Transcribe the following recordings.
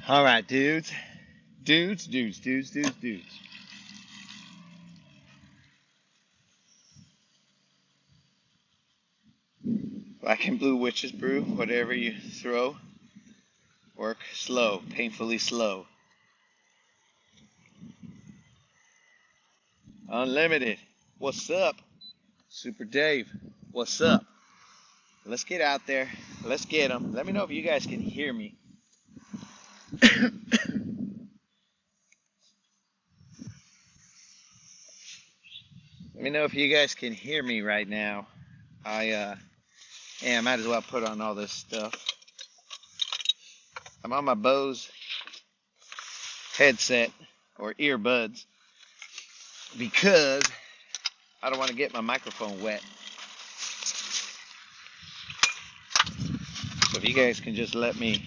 All right, dudes. Dudes. Black and blue witch's brew, whatever you throw, work slow, painfully slow. Unlimited. What's up? Super Dave. What's up? Let's get out there. Let's get them. Let me know if you guys can hear me. Let me know if you guys can hear me right now. I might as well put on all this stuff. I'm on my Bose headset or earbuds because I don't want to get my microphone wet. So if you guys can just let me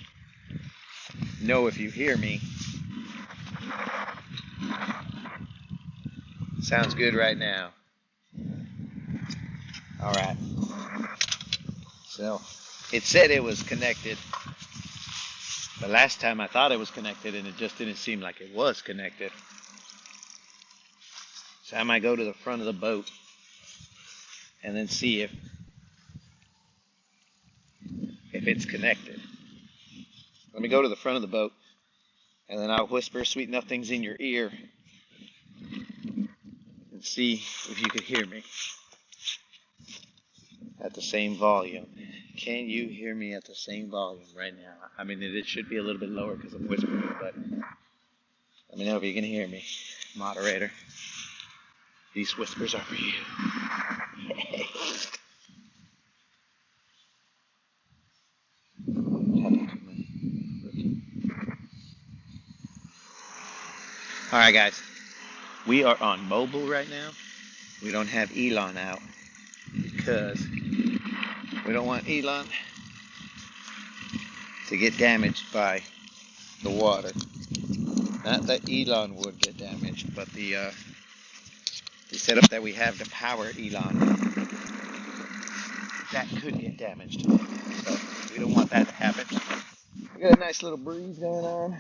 know if you hear me. Sounds good right now. All right. So it said it was connected. The last time I thought it was connected and it just didn't seem like it was connected. So I might go to the front of the boat and then see if it's connected. Let me go to the front of the boat and then I'll whisper sweet nothings in your ear and see if you could hear me at the same volume. Can you hear me at the same volume right now? I mean, it should be a little bit lower because I'm whispering, but let me know if you can hear me, moderator. These whispers are for you. All right, guys. We are on mobile right now. We don't have Elon out because we don't want Elon to get damaged by the water. Not that Elon would get damaged, but the setup that we have to power Elon, that could get damaged. So we don't want that to happen. We got a nice little breeze going on.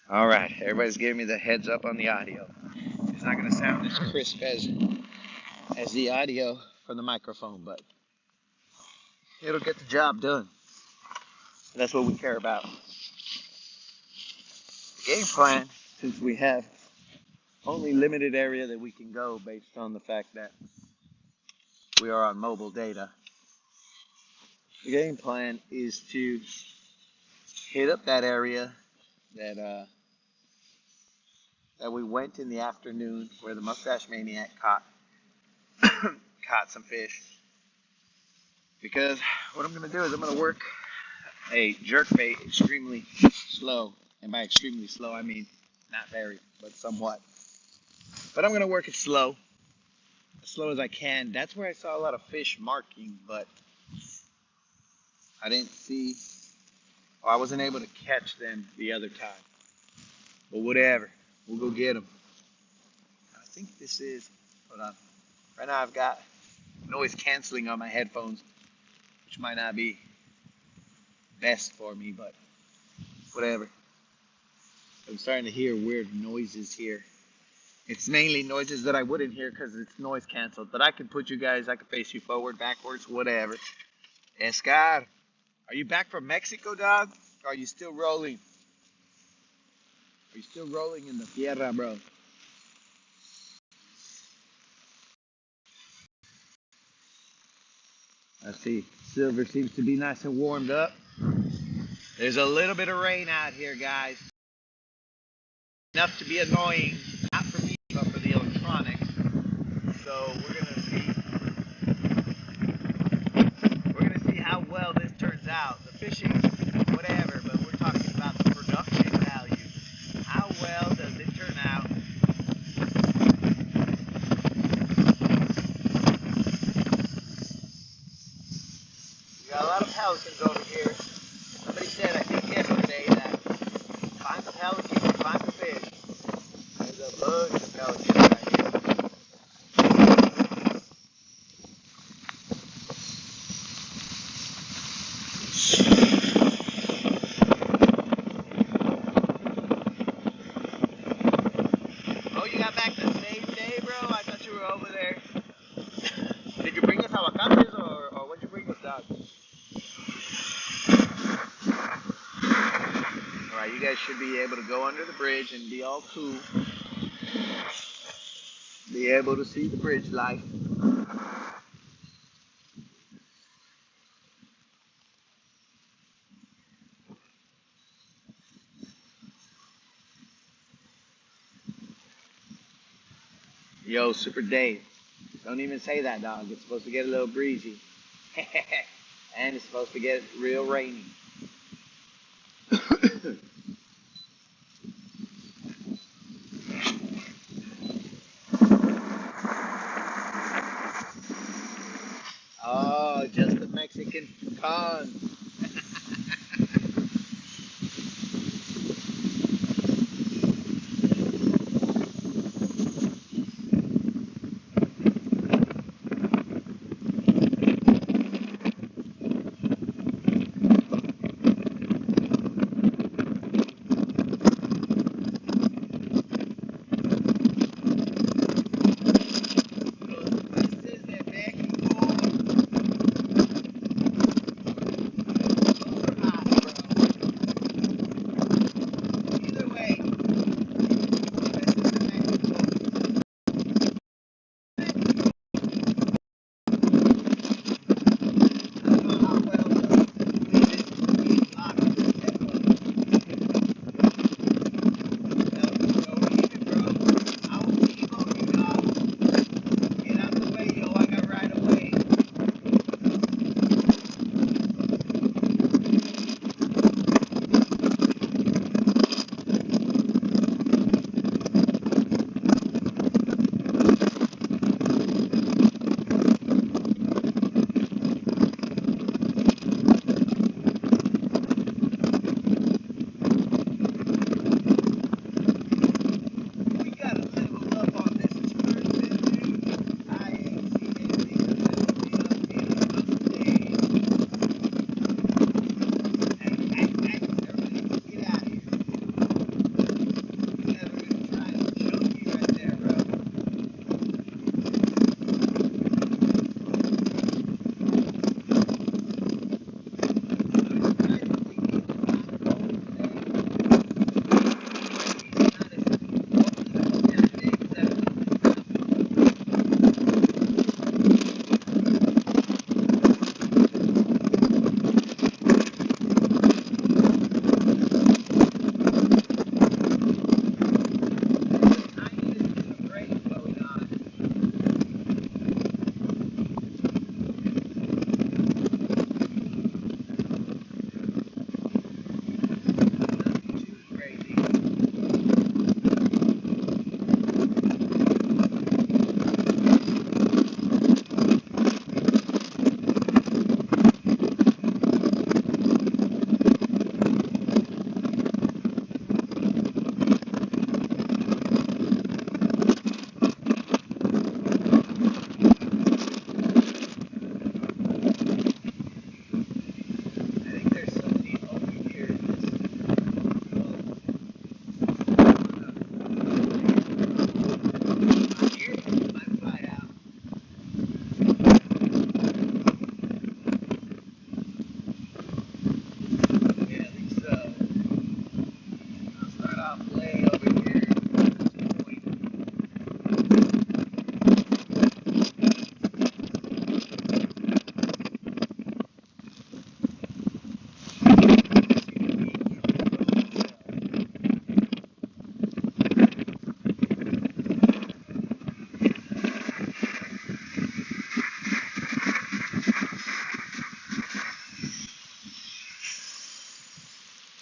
All right, everybody's giving me the heads up on the audio. It's not going to sound as crisp as the audio from the microphone, but it'll get the job done. That's what we care about. The game plan, since we have only limited area that we can go based on the fact that we are on mobile data, the game plan is to hit up that area that we went in the afternoon where the Mustache Maniac caught some fish. Because what I'm going to do is I'm going to work a jerkbait extremely slow. And by extremely slow, I mean not very, but somewhat. But I'm going to work it slow. As slow as I can. That's where I saw a lot of fish marking, but I didn't see, or I wasn't able to catch them the other time. But whatever. We'll go get them. I think this is, hold on. Right now I've got noise canceling on my headphones, which might not be best for me, but whatever. I'm starting to hear weird noises here. It's mainly noises that I wouldn't hear because it's noise canceled, but I can put you guys, I can face you forward, backwards, whatever. Escar, are you back from Mexico, dog? Or are you still rolling? Are you still rolling in the tierra, bro? I see. Silver seems to be nice and warmed up. There's a little bit of rain out here, guys. Enough to be annoying, not for me, but for the electronics. So we're gonna see how well this turns out. The fishing, whatever, but we're talking about the production value. How well does it turn out? We got a lot of pelicans over here. Somebody said, I think yesterday, that find the pelicans and find the fish. There's a bunch of pelicans right here. should be able to go under the bridge and be all cool. Be able to see the bridge life. Yo, Super Dave. Don't even say that, dog. It's supposed to get a little breezy. And it's supposed to get real rainy. Oh, just the Mexican con.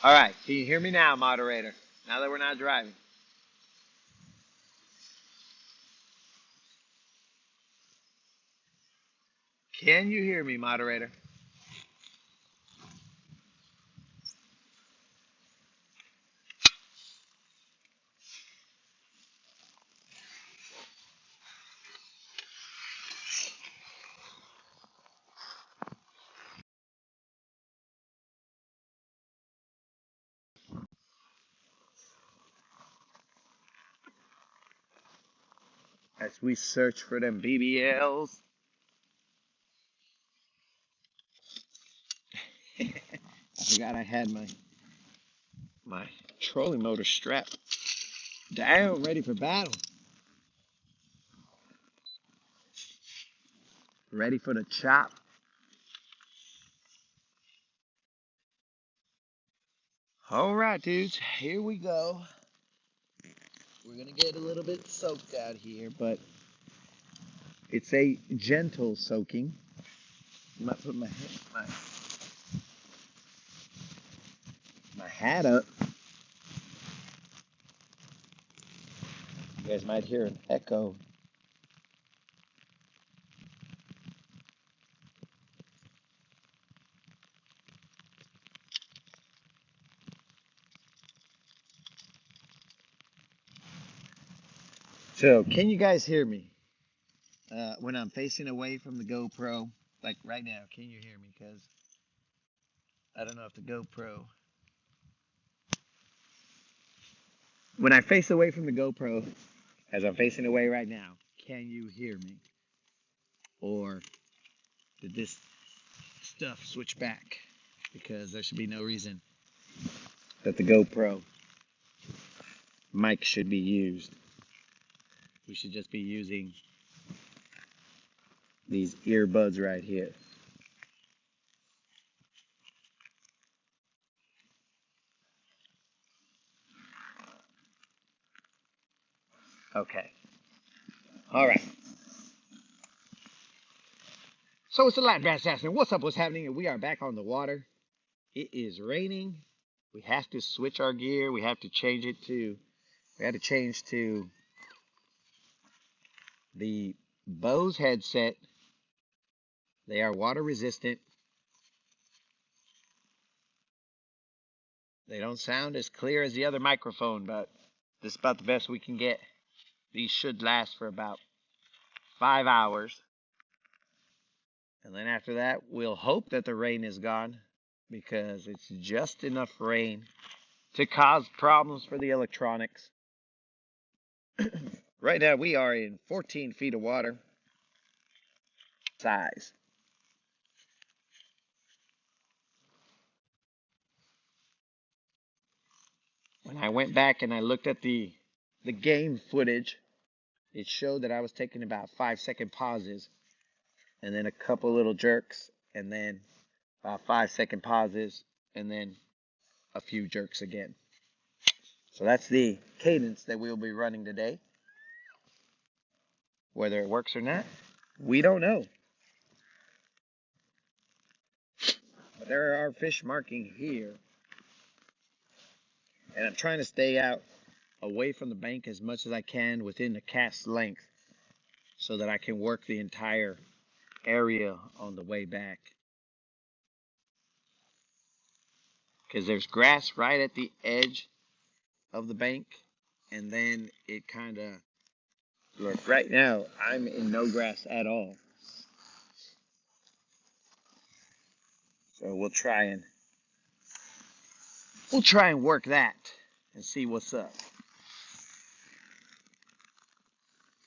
All right, can you hear me now, moderator? Now that we're not driving. Can you hear me, moderator? As we search for them BBLs. I forgot I had my trolling motor strapped down, ready for battle. Ready for the chop. All right, dudes, here we go. We're going to get a little bit soaked out here, but it's a gentle soaking. I might put my hat up. You guys might hear an echo. So, can you guys hear me when I'm facing away from the GoPro? Like right now, can you hear me? Because I don't know if the GoPro... When I face away from the GoPro, as I'm facing away right now, can you hear me? Or did this stuff switch back? Because there should be no reason that the GoPro mic should be used. We should just be using these earbuds right here. Okay. All right. So it's the Latin Bass Assassin. What's up? What's happening? We are back on the water. It is raining. We have to switch our gear. We have to change it to... We had to change to the Bose headset. They are water resistant. They don't sound as clear as the other microphone, but this is about the best we can get. These should last for about 5 hours. And then after that, we'll hope that the rain is gone, because it's just enough rain to cause problems for the electronics. Right now, we are in 14 feet of water. Size. When I went back and I looked at the game footage, it showed that I was taking about 5-second pauses, and then a couple little jerks, and then 5-second pauses, and then a few jerks again. So that's the cadence that we'll be running today. Whether it works or not, we don't know. But there are fish marking here. And I'm trying to stay out away from the bank as much as I can within the cast length, so that I can work the entire area on the way back. Because there's grass right at the edge of the bank, and then it kind of... Look, right now, I'm in no grass at all. So we'll try and work that and see what's up.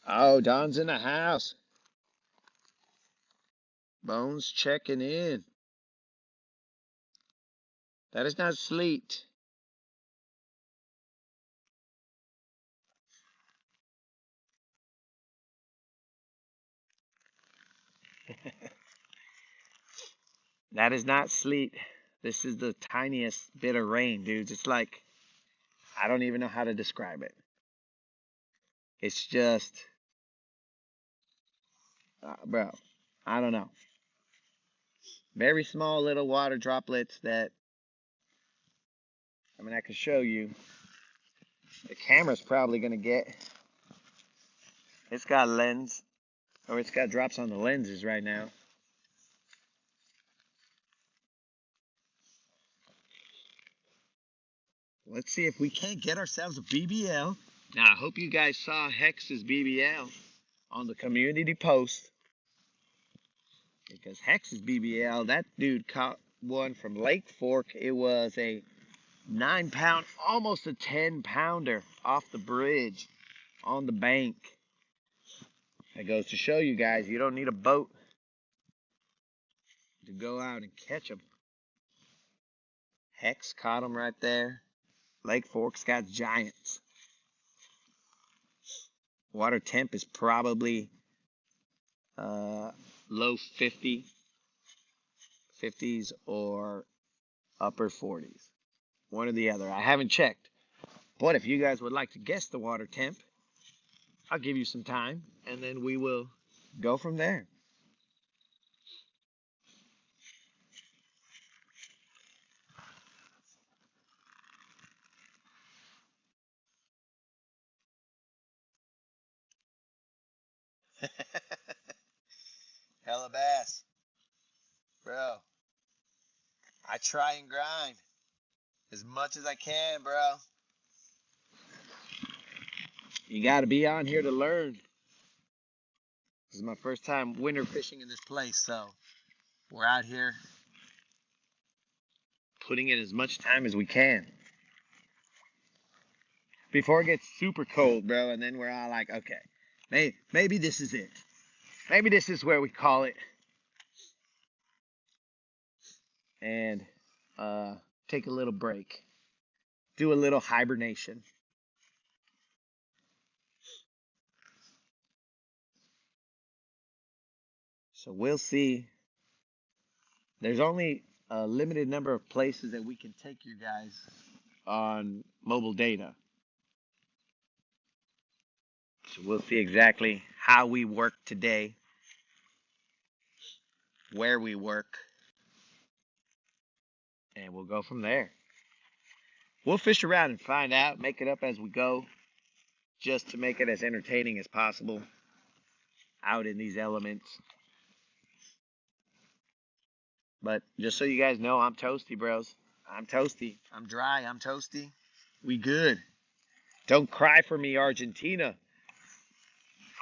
Oh, Don's in the house. Bones checking in. That is not sleet. That is not sleet. This is the tiniest bit of rain, dudes. It's like, I don't even know how to describe it. It's just, bro, I don't know. Very small little water droplets that, I mean, I could show you. The camera's probably going to get, it's got lens, or it's got drops on the lenses right now. Let's see if we can't get ourselves a BBL. Now, I hope you guys saw Hex's BBL on the community post. Because Hex's BBL, that dude caught one from Lake Fork. It was a 9-pound, almost a 10-pounder off the bridge on the bank. That goes to show you guys, you don't need a boat to go out and catch them. Hex caught him right there. Lake Fork's got giants. Water temp is probably low 50s or upper 40s. One or the other. I haven't checked. But if you guys would like to guess the water temp, I'll give you some time, and then we will go from there. Hella bass. Bro, I try and grind as much as I can, bro. You got to be on here to learn. This is my first time winter fishing in this place, so we're out here putting in as much time as we can before it gets super cold, bro. And then we're all like, okay, maybe this is it. Maybe this is where we call it and take a little break, do a little hibernation. So we'll see. There's only a limited number of places that we can take you guys on mobile data. So we'll see exactly how we work today, where we work, and we'll go from there. We'll fish around and find out, make it up as we go, just to make it as entertaining as possible out in these elements. But just so you guys know, I'm toasty, bros. I'm toasty. I'm dry. I'm toasty. We good. Don't cry for me, Argentina.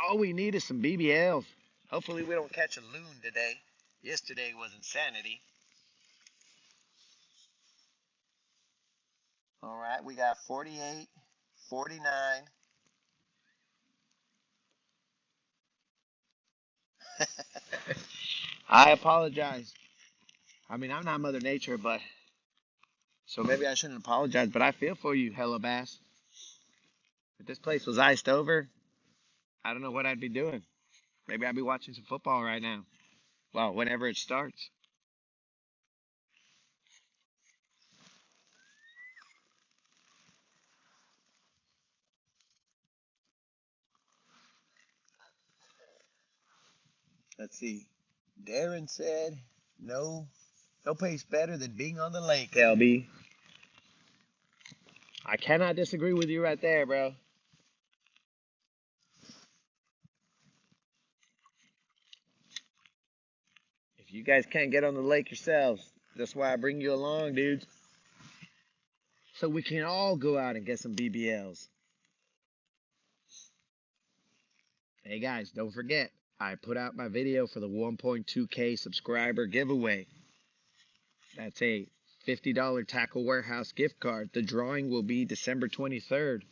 All we need is some BBLs. Hopefully we don't catch a loon today. Yesterday was insanity. All right, we got 48, 49. I apologize. I mean, I'm not Mother Nature, but so maybe I shouldn't apologize, but I feel for you, hella bass. If this place was iced over, I don't know what I'd be doing. Maybe I'd be watching some football right now. Well, whenever it starts. Let's see. Darren said, no place better than being on the lake, LB. I cannot disagree with you right there, bro. If you guys can't get on the lake yourselves, that's why I bring you along, dudes. So we can all go out and get some BBLs. Hey guys, don't forget, I put out my video for the 1.2K subscriber giveaway. That's a $50 Tackle Warehouse gift card. The drawing will be December 23rd.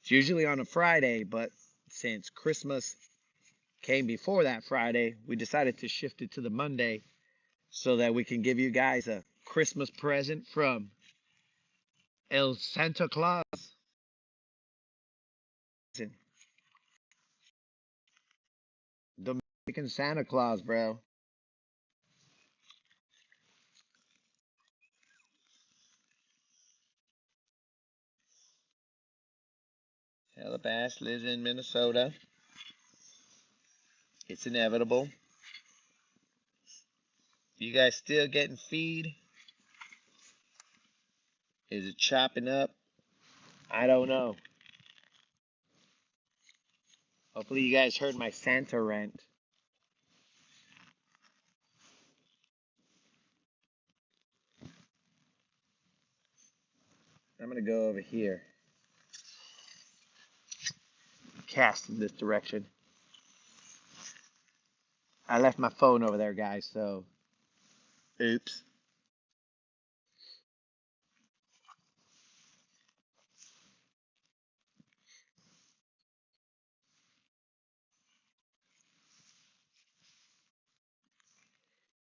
It's usually on a Friday, but since Christmas came before that Friday, we decided to shift it to the Monday so that we can give you guys a Christmas present from El Santa Claus. Dominican Santa Claus, bro. Ella Bass lives in Minnesota. It's inevitable. You guys still getting feed? Is it chopping up? I don't know. Hopefully you guys heard my Santa rant. I'm going to go over here. Cast in this direction. I left my phone over there, guys, so oops.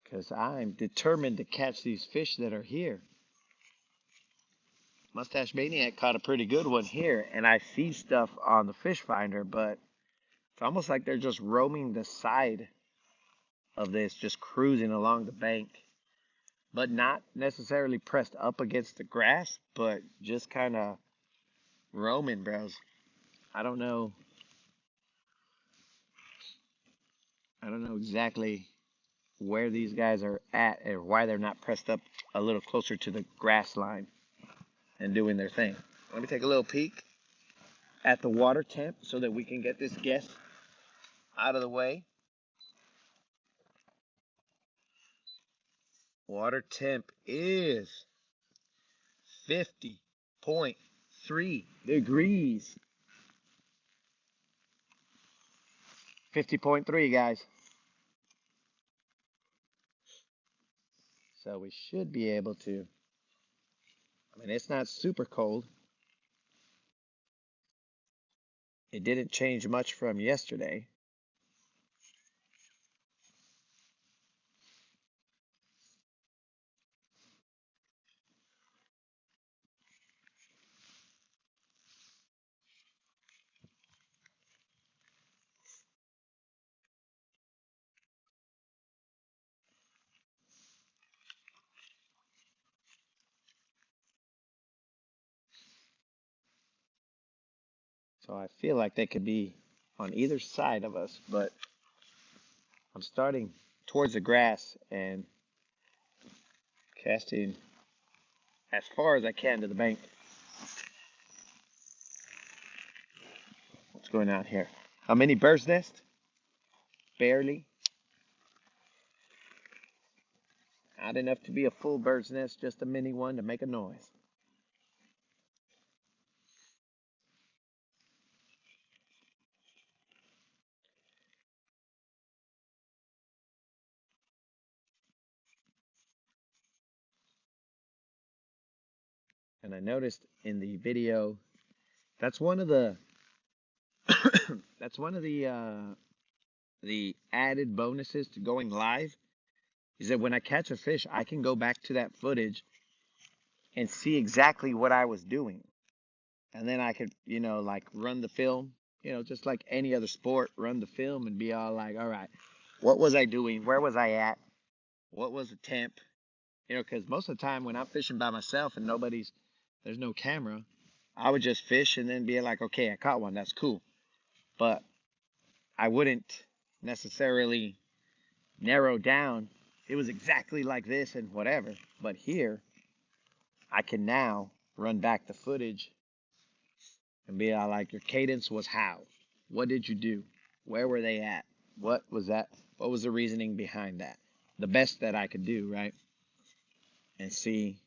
Because I'm determined to catch these fish that are here. Mustache Maniac caught a pretty good one here, and I see stuff on the fish finder, but it's almost like they're just roaming the side of this, just cruising along the bank, but not necessarily pressed up against the grass, but just kind of roaming, bros. I don't know. I don't know exactly where these guys are at and why they're not pressed up a little closer to the grass line and doing their thing. Let me take a little peek at the water temp so that we can get this guess out of the way. Water temp is 50.3 degrees. 50.3, guys. So we should be able to. I mean, it's not super cold. It didn't change much from yesterday. So I feel like they could be on either side of us, but I'm starting towards the grass and casting as far as I can to the bank. What's going on here? How many bird's nest? Barely. Not enough to be a full bird's nest, just a mini one to make a noise. And I noticed in the video, that's one of the that's one of the added bonuses to going live is that when I catch a fish, I can go back to that footage and see exactly what I was doing. And then I could, like run the film, just like any other sport, run the film and be all like, all right, what was I doing? Where was I at? What was the temp? Because most of the time when I'm fishing by myself and there's no camera, I would just fish and then be like, okay, I caught one. That's cool. But I wouldn't necessarily narrow down. It was exactly like this and whatever. But here, I can now run back the footage and be like, your cadence was how? What did you do? Where were they at? What was that? What was the reasoning behind that? The best that I could do, right? And see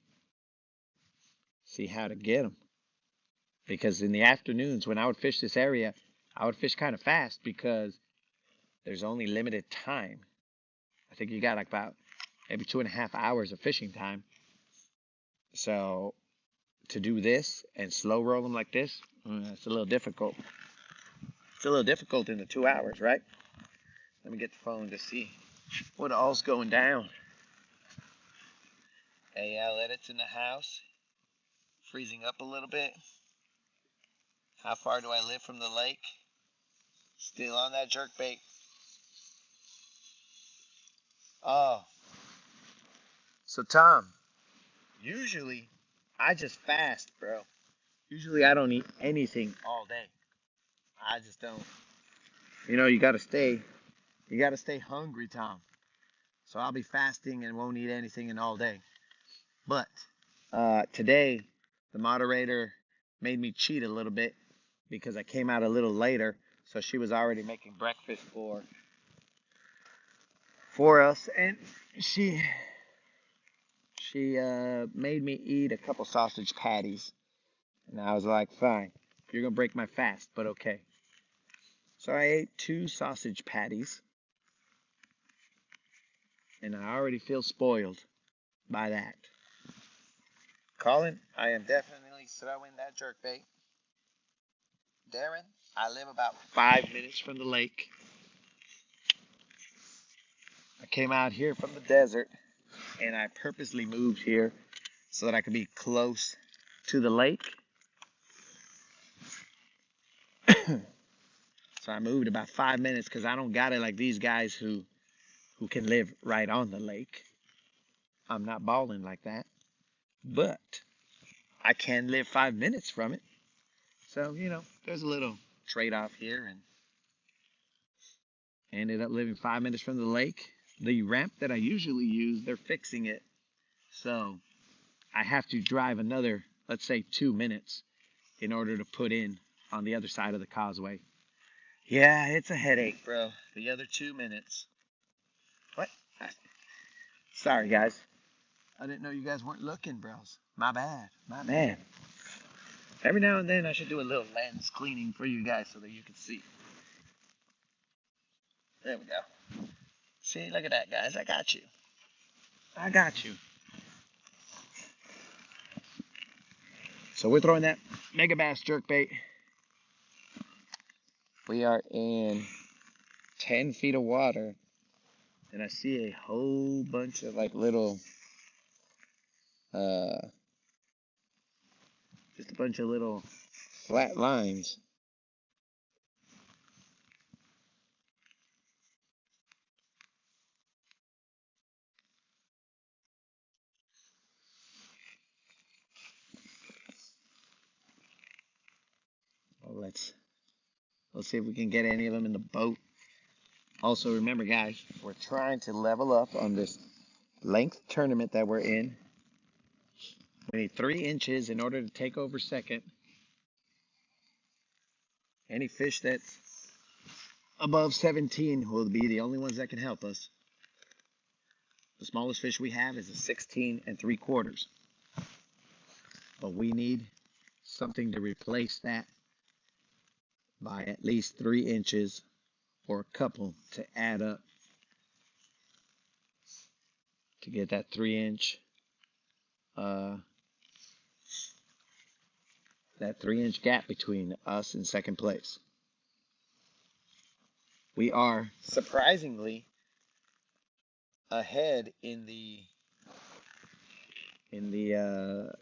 how to get them. Because in the afternoons when I would fish this area, I would fish kind of fast because there's only limited time. I think you got like about maybe 2.5 hours of fishing time. So to do this and slow roll them like this, it's a little difficult. It's a little difficult in the 2 hours, right? Let me get the phone to see what all's going down. Hey, it's in the house. Freezing up a little bit. How far do I live from the lake? Still on that jerkbait. Oh. So, Tom, usually I just fast, bro. Usually I don't eat anything all day. I just don't. You gotta stay hungry, Tom. So I'll be fasting and won't eat anything in all day. But today, the moderator made me cheat a little bit because I came out a little later. So she was already making breakfast for us, and she made me eat a couple sausage patties, and I was like, fine, you're gonna break my fast, but okay. So I ate 2 sausage patties, and I already feel spoiled by that. Colin, I am definitely throwing that jerkbait. Darren, I live about 5 minutes from the lake. I came out here from the desert, and I purposely moved here so that I could be close to the lake. So I moved about 5 minutes because I don't got it like these guys who can live right on the lake. I'm not balling like that. But I can live 5 minutes from it. So, there's a little trade-off here, and I ended up living 5 minutes from the lake. The ramp that I usually use, they're fixing it. So I have to drive another, let's say, 2 minutes in order to put in on the other side of the causeway. Yeah, it's a headache, bro. The other 2 minutes. What? Sorry, guys. I didn't know you guys weren't looking, bros. My bad. My bad. Every now and then I should do a little lens cleaning for you guys so that you can see. There we go. See, look at that, guys. I got you. I got you. So we're throwing that mega bass jerkbait. We are in 10 feet of water, and I see a whole bunch of like little, just a bunch of little flat lines. Well, let's see if we can get any of them in the boat. Also, remember, guys, we're trying to level up on this length tournament that we're in. We need 3 inches in order to take over second. Any fish that's above 17 will be the only ones that can help us. The smallest fish we have is a 16 3/4. But we need something to replace that by at least 3 inches or a couple to add up to get that 3-inch that 3-inch gap between us and second place. We are surprisingly ahead in the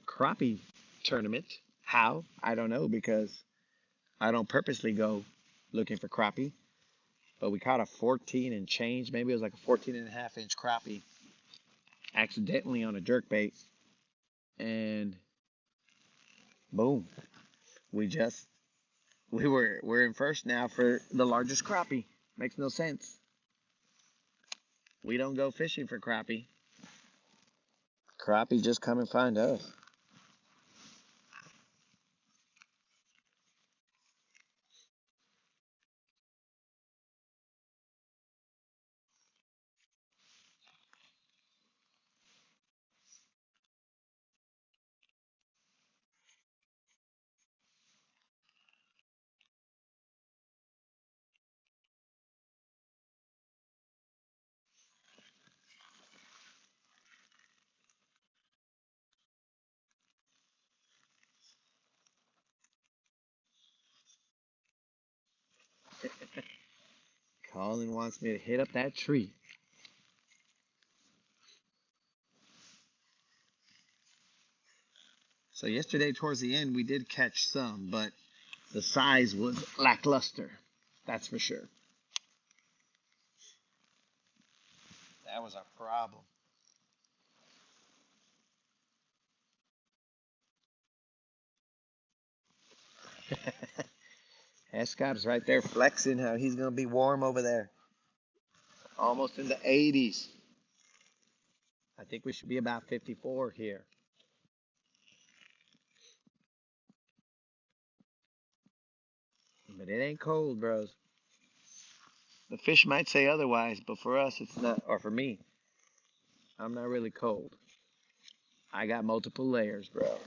crappie tournament. How? I don't know, because I don't purposely go looking for crappie. But we caught a 14 and change. Maybe it was like a 14.5-inch crappie accidentally on a jerkbait. And boom. We're in first now for the largest crappie. Makes no sense. We don't go fishing for crappie. Crappie just come and find us. Colin wants me to hit up that tree. So yesterday towards the end we did catch some, but the size was lackluster. That's for sure. That was our problem. Escott's right there flexing how he's going to be warm over there. Almost in the 80s. I think we should be about 54 here. But it ain't cold, bros. The fish might say otherwise, but for us it's not, or for me, I'm not really cold. I got multiple layers, bro.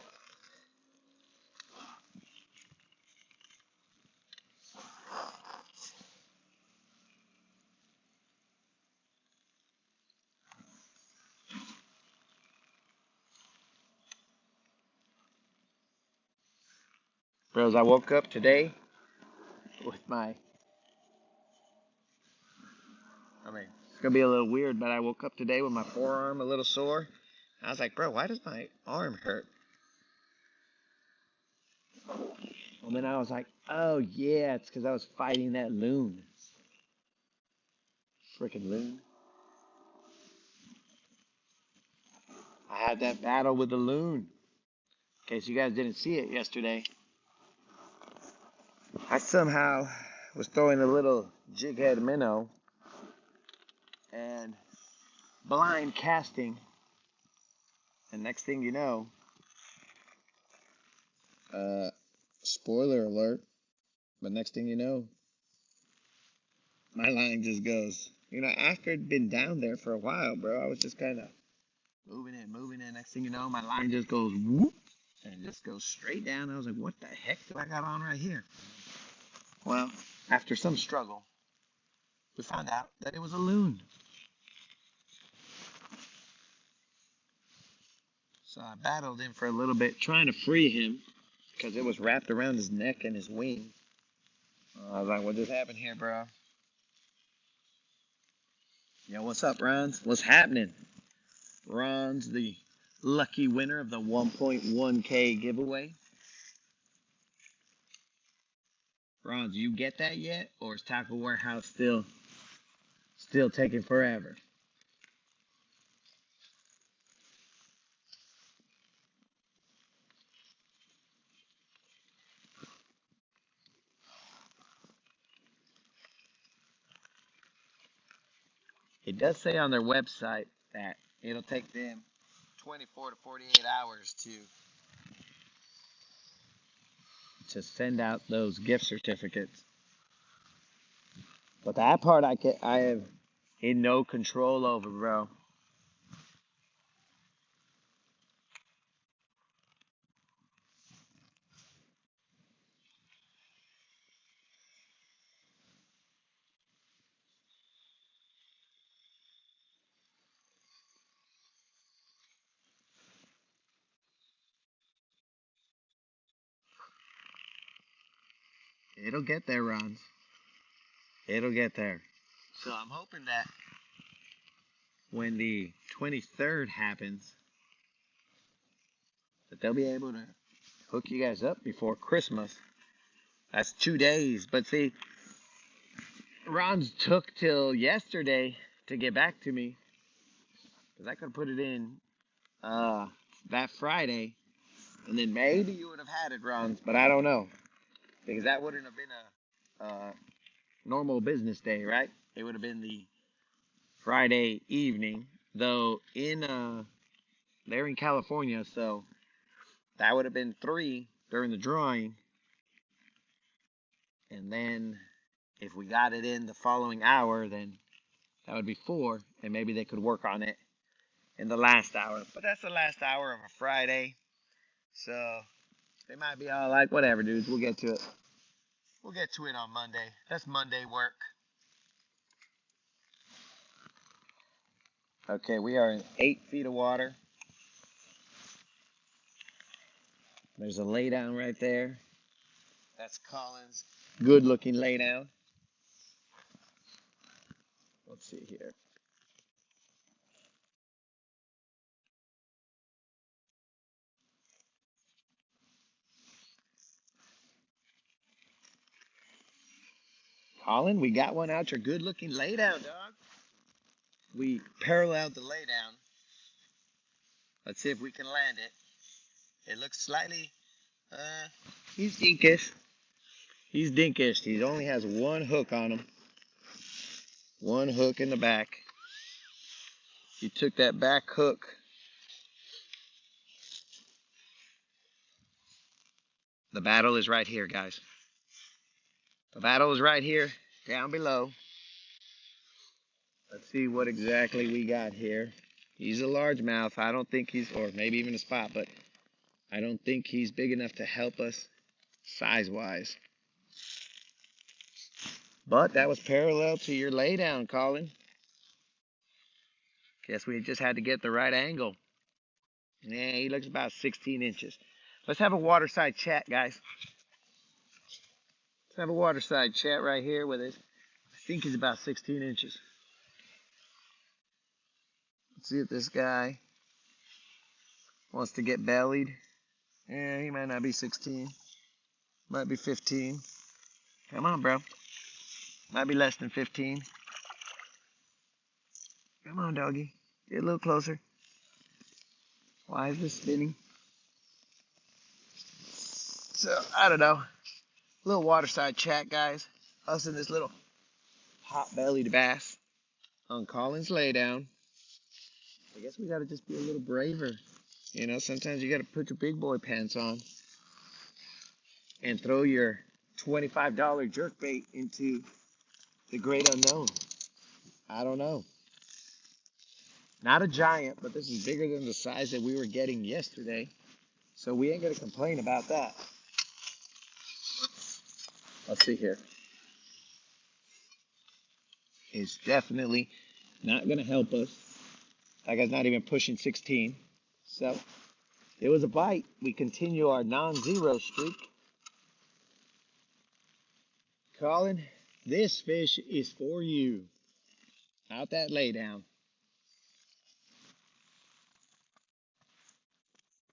Bros, I woke up today with it's going to be a little weird, but I woke up today with my forearm a little sore. I was like, bro, why does my arm hurt? And then I was like, oh yeah, it's because I was fighting that loon. Freaking loon. I had that battle with the loon. In case you guys didn't see it yesterday, I somehow was throwing a little jig head minnow and blind casting. And next thing you know, uh, spoiler alert, but next thing you know, my line just goes. After it'd been down there for a while, bro, I was just kind of moving in. Next thing you know, my line just goes whoop and it just goes straight down. I was like, what the heck do I got on right here? Well, after some struggle, we found out that it was a loon. So I battled him for a little bit, trying to free him because it was wrapped around his neck and his wing. I was like, what just happened here, bro? Yo, what's up, Rons? What's happening? Ron's the lucky winner of the 1.1K giveaway. Ron, do you get that yet? Or is Tackle Warehouse still taking forever? It does say on their website that it'll take them 24 to 48 hours to send out those gift certificates. But that part I have in no control over, bro. It'll get there, Ron. It'll get there. So I'm hoping that when the 23rd happens, that they'll be able to hook you guys up before Christmas. That's 2 days. But see, Ron's took till yesterday to get back to me. Because I could have put it in that Friday. And then maybe you would have had it, Ron. But I don't know. Because that wouldn't have been a normal business day, right? It would have been the Friday evening. Though they're in California, so that would have been 3 during the drawing. And then if we got it in the following hour, then that would be 4. And maybe they could work on it in the last hour. But that's the last hour of a Friday. So they might be all like, whatever, dudes. We'll get to it. We'll get to it on Monday. That's Monday work. Okay, we are in 8 feet of water. There's a laydown right there. That's Colin's good-looking laydown. Let's see here. Colin, we got one out your good-looking laydown, dog. We paralleled the laydown. Let's see if we can land it. It looks slightly, he's dinkish. He's dinkish. He only has one hook on him. One hook in the back. He took that back hook. The battle is right here, guys. The battle is right here, down below. Let's see what exactly we got here. He's a largemouth. I don't think he's, or maybe even a spot, but I don't think he's big enough to help us size-wise. But that was parallel to your laydown, Colin. Guess we just had to get the right angle. Yeah, he looks about 16 inches. Let's have a waterside chat, guys. Let's have a waterside chat right here with it. I think he's about 16 inches. Let's see if this guy wants to get bellied. Yeah, he might not be 16. Might be 15. Come on, bro. Might be less than 15. Come on, doggy. Get a little closer. Why is this spinning? So, I don't know. Little waterside chat, guys. Us and this little hot-bellied bass on Colin's laydown. I guess we gotta just be a little braver. You know, sometimes you gotta put your big boy pants on and throw your $25 jerkbait into the great unknown. I don't know. Not a giant, but this is bigger than the size that we were getting yesterday. So we ain't gonna complain about that. Let's see here. It's definitely not gonna help us. That guy's not even pushing 16. So it was a bite. We continue our non-zero streak. Colin, this fish is for you. Out that lay down.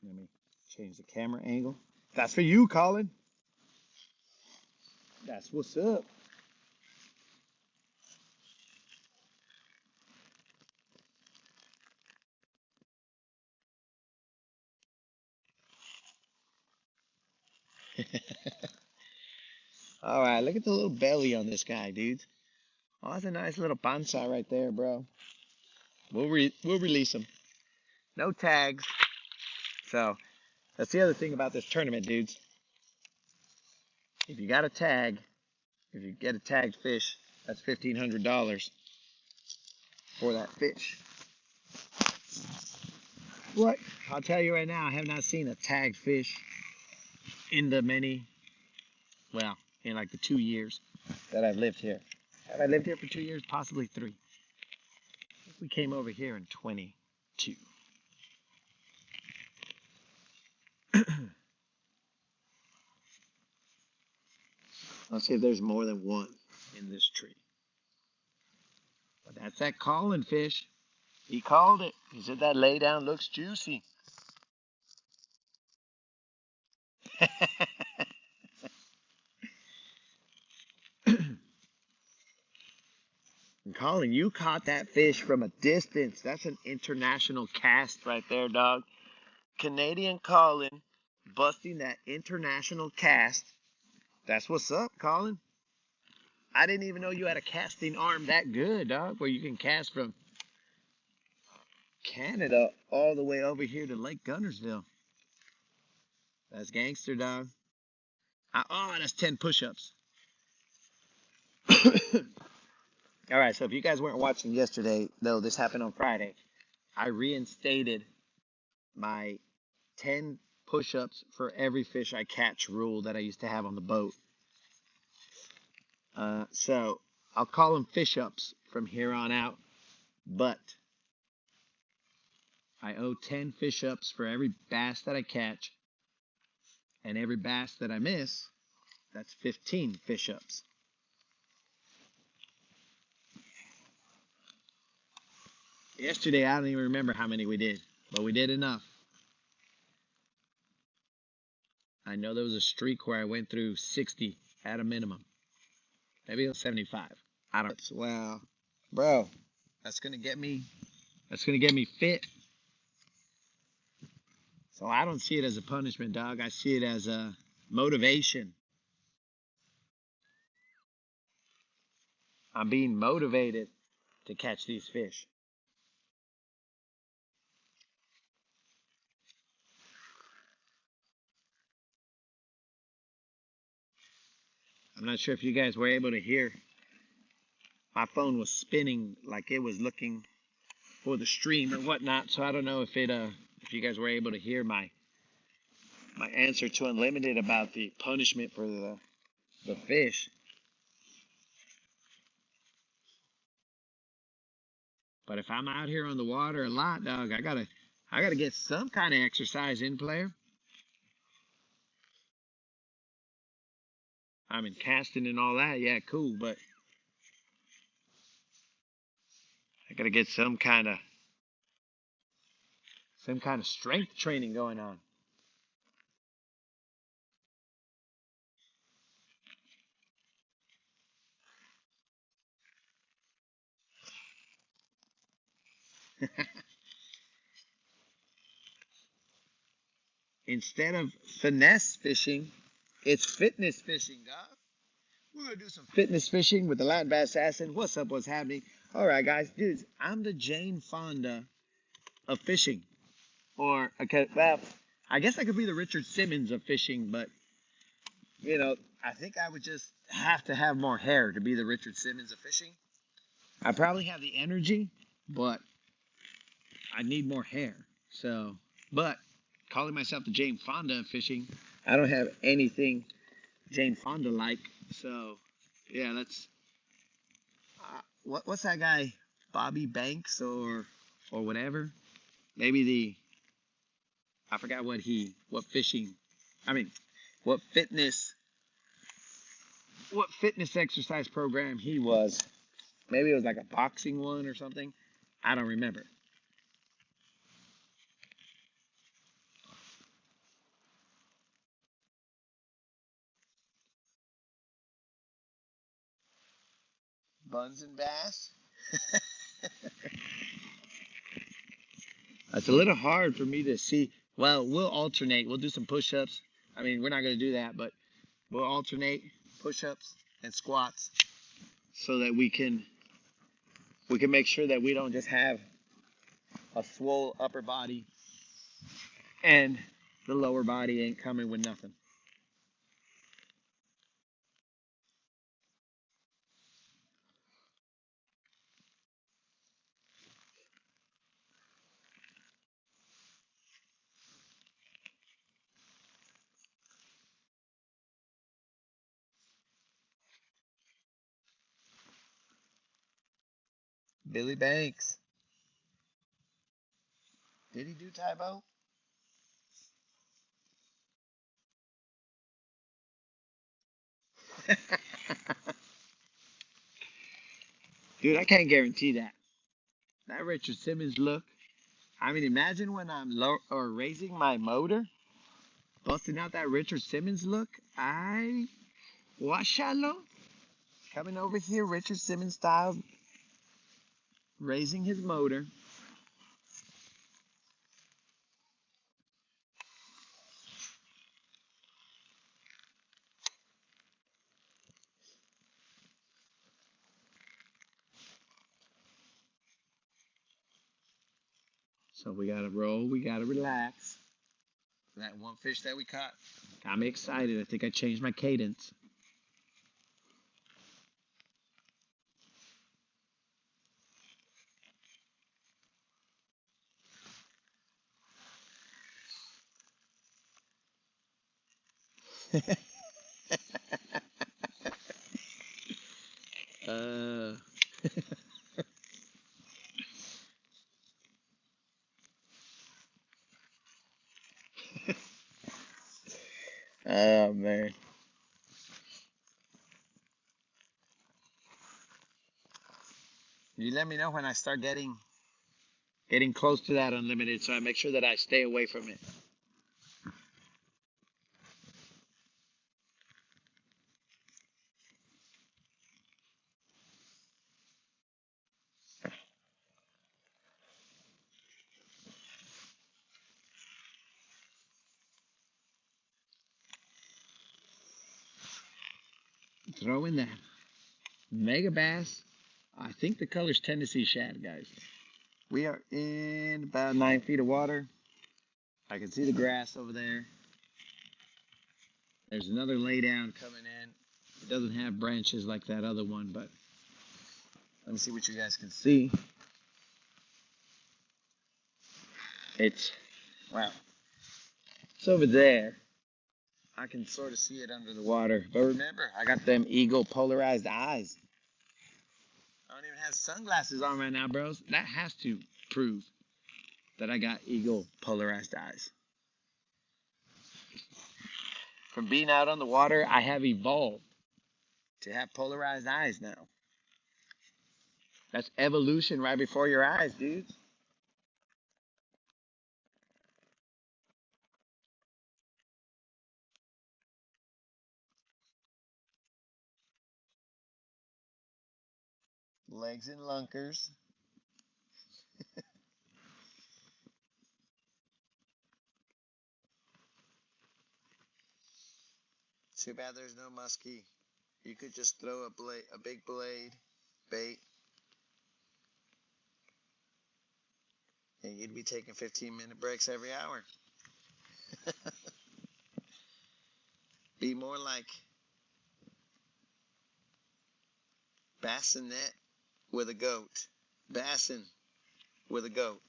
Let me change the camera angle. That's for you, Colin. That's what's up. All right, look at the little belly on this guy, dude. Oh, that's a nice little panza right there, bro. We'll release him. No tags. So that's the other thing about this tournament, dudes. If you got a tag, if you get a tagged fish, that's $1,500 for that fish. What? I'll tell you right now, I have not seen a tagged fish in in like the 2 years that I've lived here. Have I lived here for 2 years? Possibly 3. We came over here in 22. Let's see if there's more than one in this tree. But that's that calling fish. He called it. He said that lay down looks juicy. And Colin, you caught that fish from a distance. That's an international cast right there, dog. Canadian Colin busting that international cast. That's what's up, Colin. I didn't even know you had a casting arm that good, dog, where you can cast from Canada all the way over here to Lake Guntersville. That's gangster, dog. That's 10 push-ups. All right, so if you guys weren't watching yesterday, no, this happened on Friday. I reinstated my 10 push-ups for every fish I catch rule that I used to have on the boat. So I'll call them fish-ups from here on out, but I owe 10 fish-ups for every bass that I catch, and every bass that I miss, that's 15 fish-ups. Yesterday, I don't even remember how many we did, but we did enough. I know there was a streak where I went through 60 at a minimum. Maybe it was 75. I don't know. Well, bro, that's gonna get me fit. So I don't see it as a punishment, dog. I see it as a motivation. I'm being motivated to catch these fish. I'm not sure if you guys were able to hear. My phone was spinning like it was looking for the stream or whatnot. So I don't know if you guys were able to hear my answer to Unlimited about the punishment for the fish. But if I'm out here on the water a lot, dog, I gotta get some kind of exercise in, player. I mean, casting and all that, yeah, cool, but I gotta get some kind of strength training going on. Instead of finesse fishing, it's fitness fishing, guys. We're gonna do some fitness fishing with the Latin Bass Assassin. What's up? What's happening? All right, guys, dudes. I'm the Jane Fonda of fishing, or okay, well, I guess I could be the Richard Simmons of fishing, but I think I would just have to have more hair to be the Richard Simmons of fishing. I probably have the energy, but I need more hair. So, but calling myself the Jane Fonda of fishing, I don't have anything Jane Fonda like. So, yeah, that's what's that guy, Bobby Banks or whatever? Maybe I forgot what fishing, I mean, what fitness what fitness exercise program he was. Maybe it was like a boxing one or something. I don't remember. Buns and bass. It's a little hard for me to see. Well, we'll alternate. We'll do some push-ups. I mean, we're not going to do that, but we'll alternate push-ups and squats so that we can make sure that we don't just have a swole upper body and the lower body ain't coming with nothing. Billy Banks. Did he do Tybo? Dude, I can't guarantee that. That Richard Simmons look. I mean, imagine when I'm low or raising my motor, busting out that Richard Simmons look. Washalo, coming over here, Richard Simmons style, raising his motor. So we gotta roll, we gotta relax. That one fish that we caught got me excited. I think I changed my cadence. uh, oh man. You let me know when I start getting close to that unlimited, so I make sure that I stay away from it. Throw in that mega bass. I think the color's Tennessee shad, guys. We are in about 9 feet of water. I can see the grass over there. There's another laydown coming in. It doesn't have branches like that other one, but let me see what you guys can see. It's, wow. It's over there. I can sort of see it under the water. But remember, I got them eagle polarized eyes. I don't even have sunglasses on right now, bros. That has to prove that I got eagle polarized eyes. From being out on the water, I have evolved to have polarized eyes now. That's evolution right before your eyes, dudes. Legs and lunkers. Too bad there's no muskie. You could just throw a big blade bait, and you'd be taking 15-minute breaks every hour. Be more like bassinet with a goat. Bassin with a goat.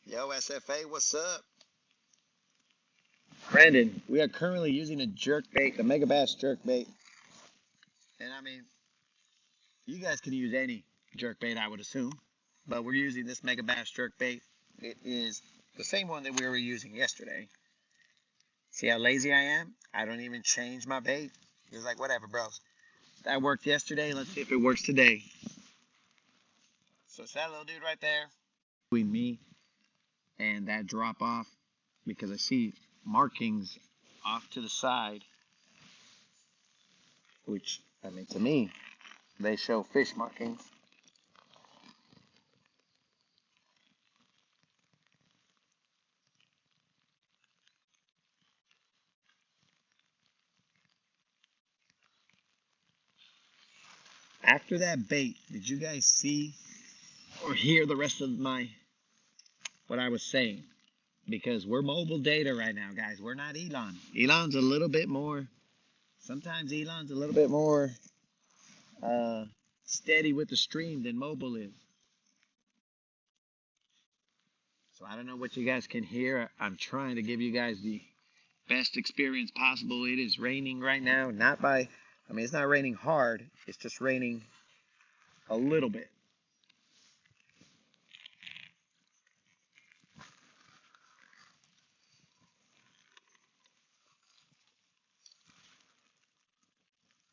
Yo, SFA, what's up? Brandon, we are currently using a jerk bait, the Mega Bass jerk bait. And I mean, you guys can use any jerk bait, I would assume. But we're using this Mega Bass jerk bait. It is the same one that we were using yesterday. See how lazy I am? I don't even change my bait. It's like, whatever, bros. That worked yesterday. Let's see if it works today. So it's that little dude right there. Between me and that drop off, because I see markings off to the side, which, I mean, to me, they show fish markings. After that bait, did you guys see or hear the rest of what I was saying? Because we're mobile data right now, guys. We're not Elon. Elon's a little bit more, sometimes Elon's a little bit more steady with the stream than mobile is. So I don't know what you guys can hear. I'm trying to give you guys the best experience possible. It is raining right now. It's not raining hard. It's just raining a little bit.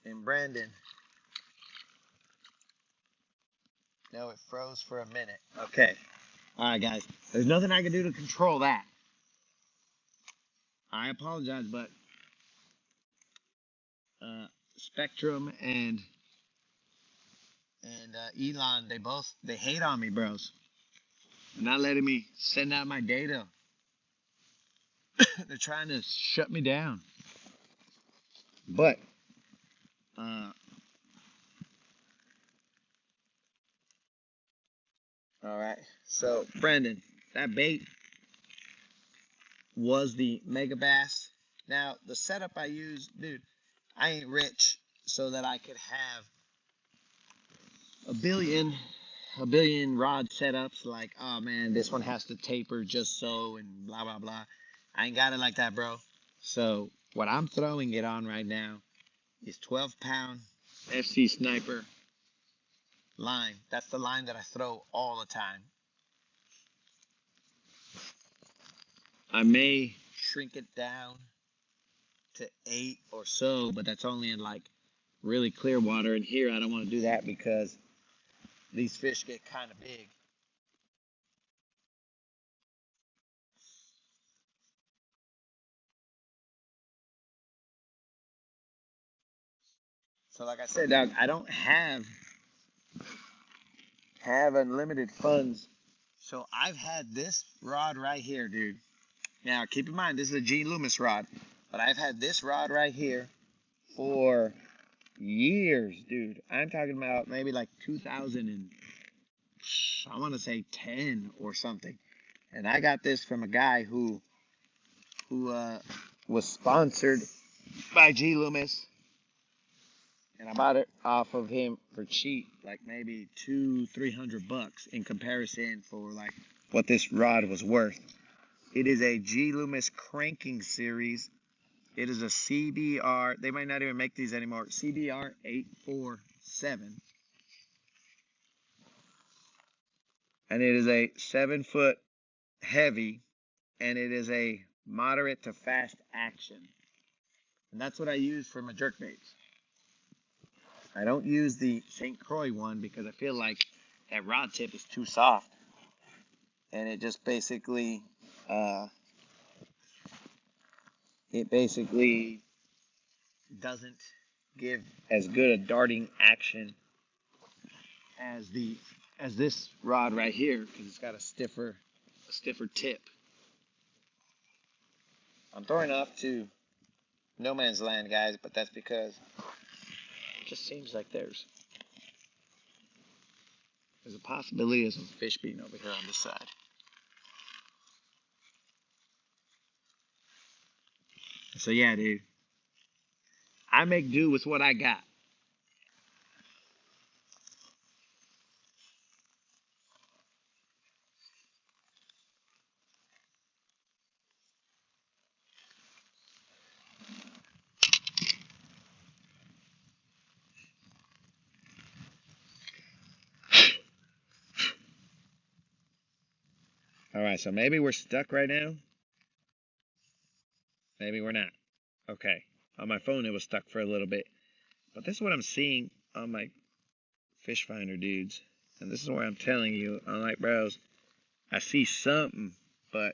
And Brandon, no, it froze for a minute. Okay. All right, guys. There's nothing I can do to control that. I apologize, but Spectrum and Elon, they hate on me, bros. They're not letting me send out my data. They're trying to shut me down. But all right. So Brandon, that bait was the Mega Bass. Now the setup I used, dude, I ain't rich so that I could have a billion rod setups. Like, oh man, this one has to taper just so and blah blah blah. I ain't got it like that, bro. So what I'm throwing it on right now is 12-pound FC Sniper line. That's the line that I throw all the time. I may shrink it down to 8 or so, but that's only in like really clear water. And here I don't want to do that because these fish get kind of big. So like I said, Doug, I don't have unlimited funds. So I've had this rod right here, dude. Now keep in mind this is a G Loomis rod, but I've had this rod right here for years, dude. I'm talking about maybe like 2000 and I want to say 10 or something. And I got this from a guy who was sponsored by G Loomis, and I bought it off of him for cheap, like maybe $200-300 in comparison for like what this rod was worth. It is a G Loomis cranking series. It is a CBR. They might not even make these anymore. CBR 847. And it is a 7-foot heavy, and it is a moderate to fast action. And that's what I use for my jerkbaits. I don't use the St. Croix one because I feel like that rod tip is too soft. And it just basically, doesn't give as good a darting action as this rod right here because it's got a stiffer tip. I'm throwing off to no man's land, guys, but that's because it just seems like there's a possibility of some fish being over here on this side. So yeah, dude, I make do with what I got. All right, so maybe we're stuck right now. Maybe we're not. Okay. On my phone, it was stuck for a little bit. But this is what I'm seeing on my fish finder, dudes. And this is where I'm telling you, I'm like, bros, I see something, but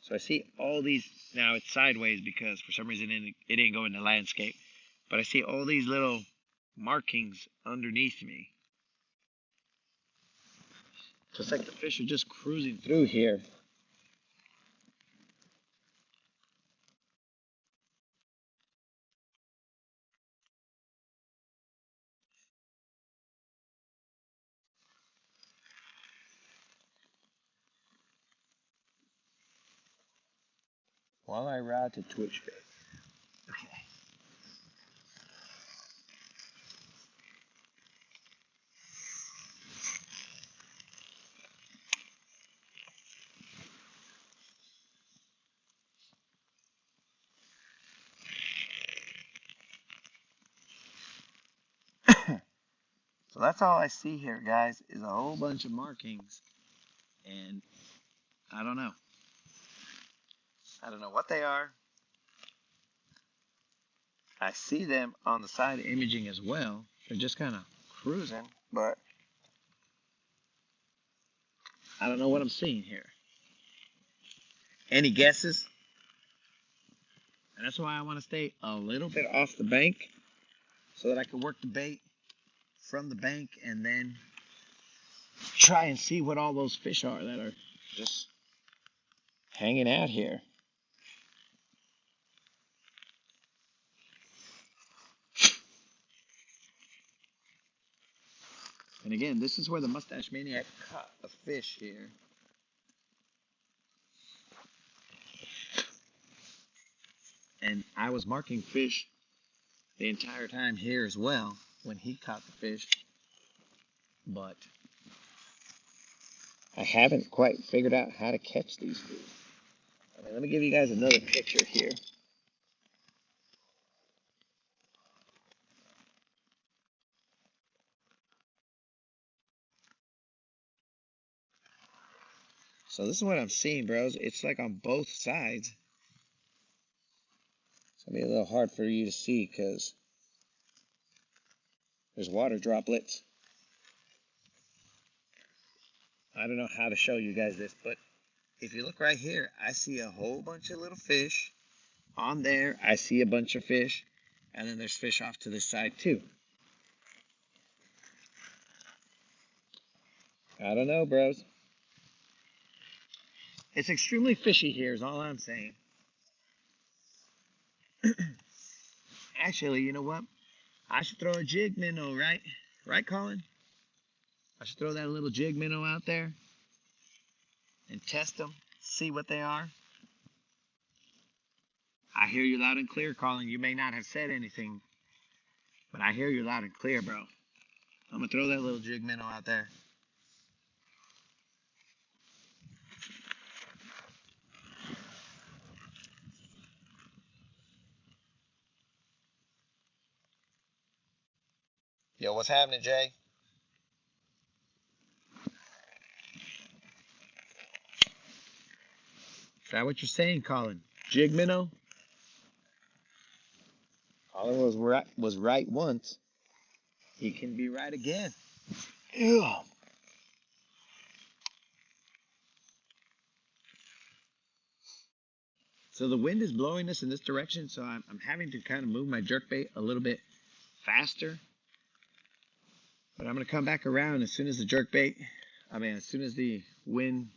so I see all these. Now it's sideways because for some reason it didn't go in the landscape. But I see all these little markings underneath me. So it's like the fish are just cruising through here. While I ride to Twitch bait. Okay. So that's all I see here, guys, is a whole bunch of markings. And I don't know. I don't know what they are. I see them on the side imaging as well. They're just kind of cruising, but I don't know what I'm seeing here. Any guesses? And that's why I want to stay a little bit off the bank so that I can work the bait from the bank and then try and see what all those fish are that are just hanging out here. And again, this is where the Mustache Maniac caught a fish here. And I was marking fish the entire time here as well when he caught the fish. But I haven't quite figured out how to catch these fish. I mean, let me give you guys another picture here. So this is what I'm seeing, bros. It's like on both sides. It's going to be a little hard for you to see because there's water droplets. I don't know how to show you guys this, but if you look right here, I see a whole bunch of little fish. On there, I see a bunch of fish. And then there's fish off to this side too. I don't know, bros. It's extremely fishy here is all I'm saying. Actually, you know what? I should throw a jig minnow, right? Right, Colin? I should throw that little jig minnow out there and test them, see what they are. I hear you loud and clear, Colin. You may not have said anything, but I hear you loud and clear, bro. I'm going to throw that little jig minnow out there. Yo, what's happening, Jay? Is that what you're saying, Colin? Jig minnow? Colin was right once. He can be right again. Ew. So the wind is blowing us in this direction, so I'm having to kind of move my jerkbait a little bit faster. But I'm going to come back around as soon as the wind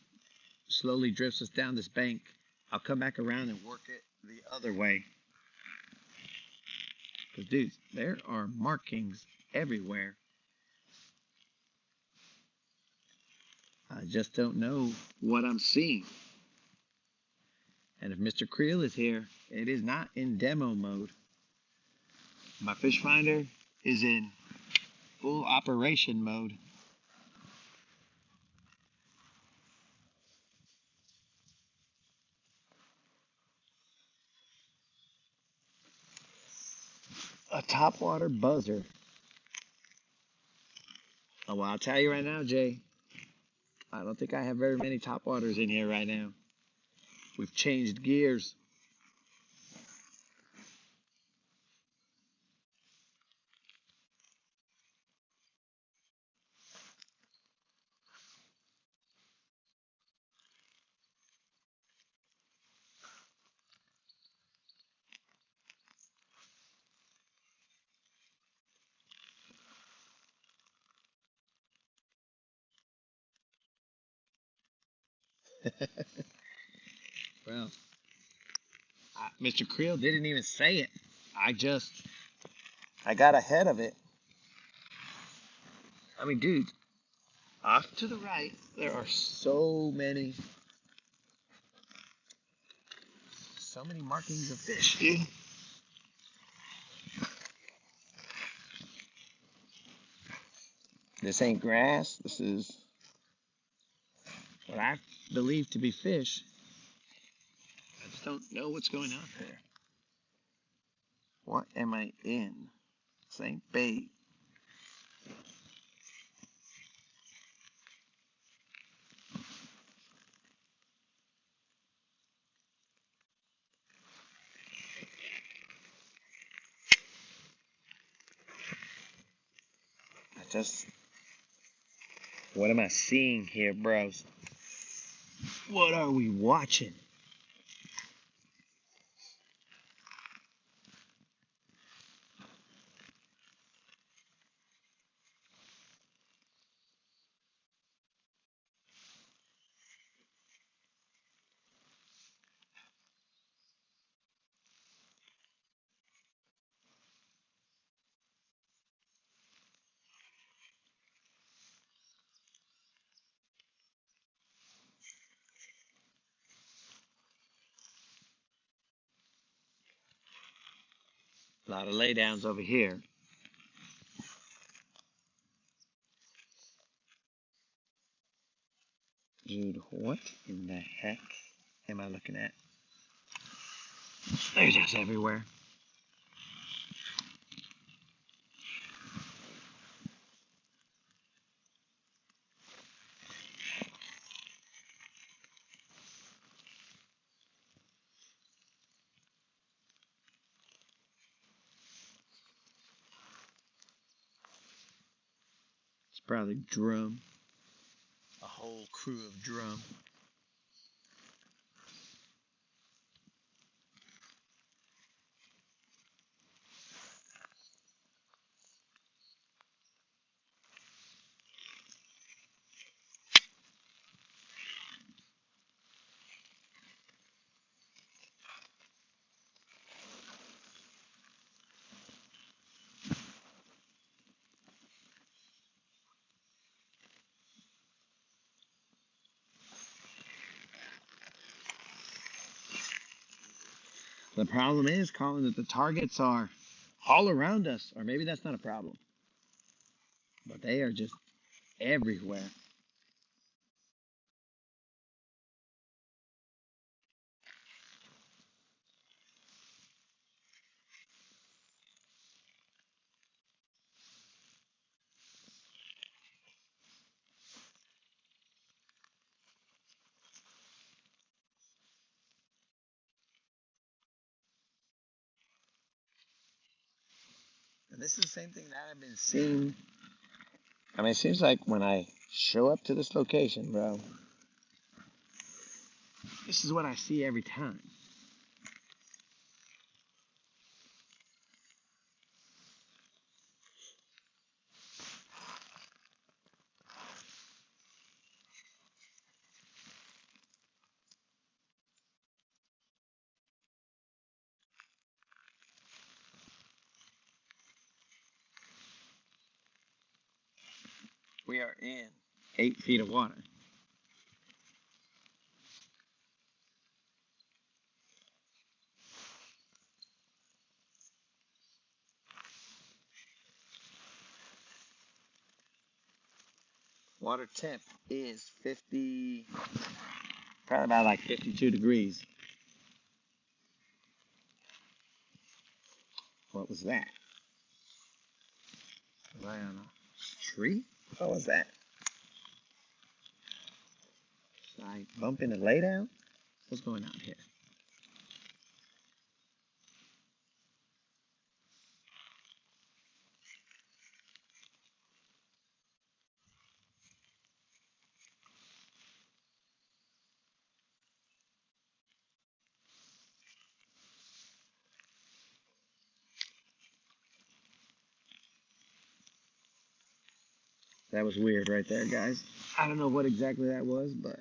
slowly drifts us down this bank, I'll come back around and work it the other way. Because, dude, there are markings everywhere. I just don't know what I'm seeing. And if Mr. Creel is here, it is not in demo mode. My fish finder is in full operation mode. A topwater buzzer. Oh, well, I'll tell you right now, Jay. I don't think I have very many topwaters in here right now. We've changed gears. Well, Mr. Creel didn't even say it. I got ahead of it. I mean, dude, off to the right, there are so many markings of fish, dude. This ain't grass. This is what I believe to be fish. I just don't know what's going on here. What am I in? This ain't bait. What am I seeing here, bros? What are we watching? A lot of laydowns over here. Dude, what in the heck am I looking at? They're just everywhere. It's probably drum. A whole crew of drum. The problem is, Colin, that the targets are all around us. Or maybe that's not a problem. But they are just everywhere. And this is the same thing that I've been seeing. I mean, it seems like when I show up to this location, bro, this is what I see every time. We are in 8 feet of water. Water temp is 50, probably about like 52 degrees. What was that? Was I on a tree? What was that? Did I bump into lay down? What's going on here? That was weird right there, guys. I don't know what exactly that was, but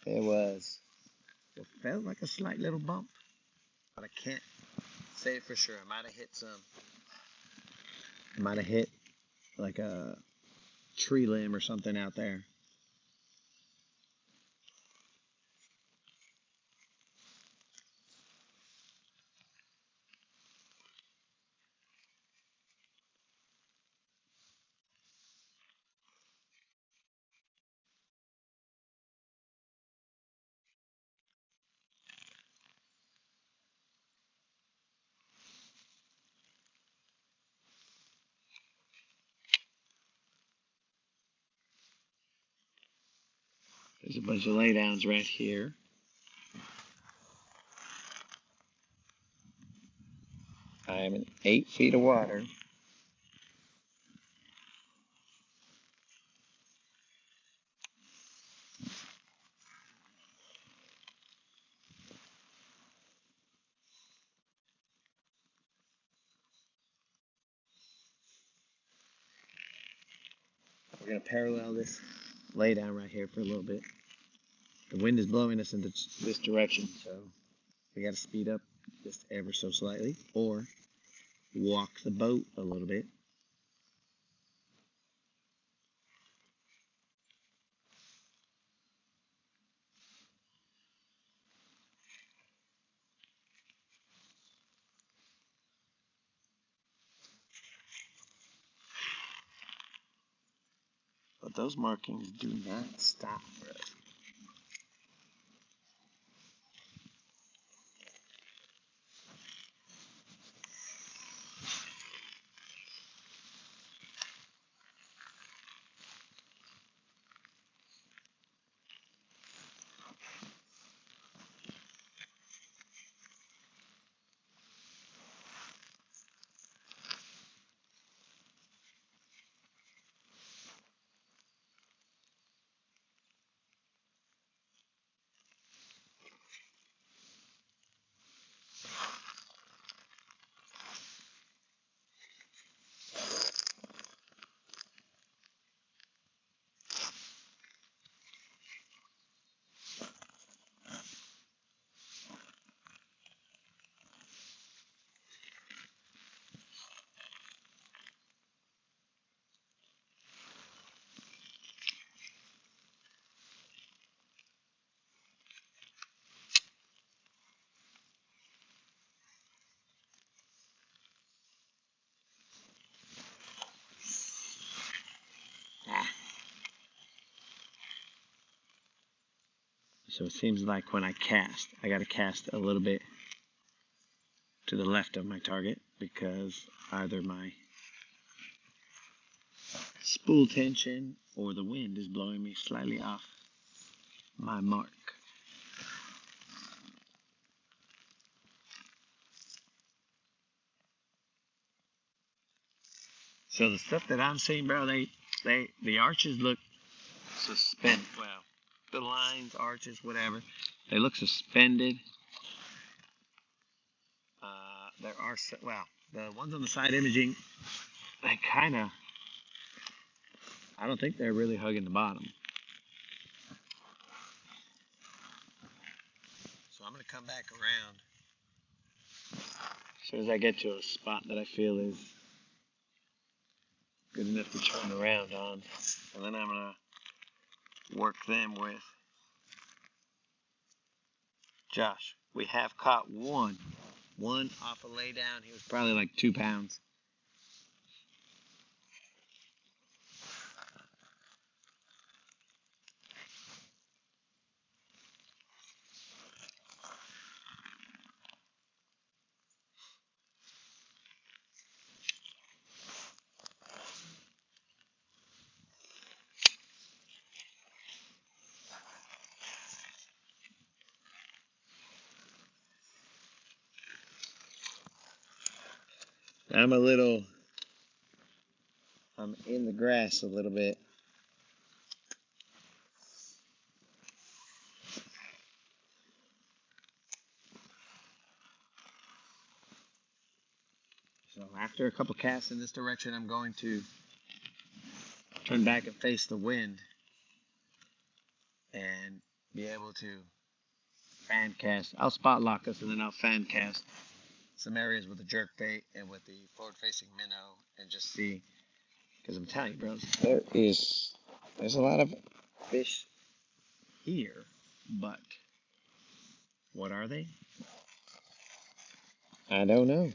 it was. It felt like a slight little bump, but I can't say for sure. I might have hit like a tree limb or something out there. There's a bunch of laydowns right here. I am in 8 feet of water. We're going to parallel this laydown right here for a little bit. The wind is blowing us in this direction, so we got to speed up just ever so slightly, or walk the boat a little bit. But those markings do not stop, bro. So it seems like when I cast, I got to cast a little bit to the left of my target because either my spool tension or the wind is blowing me slightly off my mark. So the stuff that I'm seeing, bro, the arches look suspended. Well, the lines, arches, whatever, they look suspended. There are, well, the ones on the side imaging, they kind of, I don't think they're really hugging the bottom. So I'm going to come back around as soon as I get to a spot that I feel is good enough to turn around on. And then I'm going to work them with Josh. We have caught one off a lay down. He was probably like 2 pounds. I'm in the grass a little bit. So after a couple casts in this direction, I'm going to turn back and face the wind and be able to fan cast. I'll spot lock us and then I'll fan cast some areas with the jerk bait and with the forward facing minnow and just see. Because I'm telling you, bros, there's a lot of fish here, but what are they? I don't know.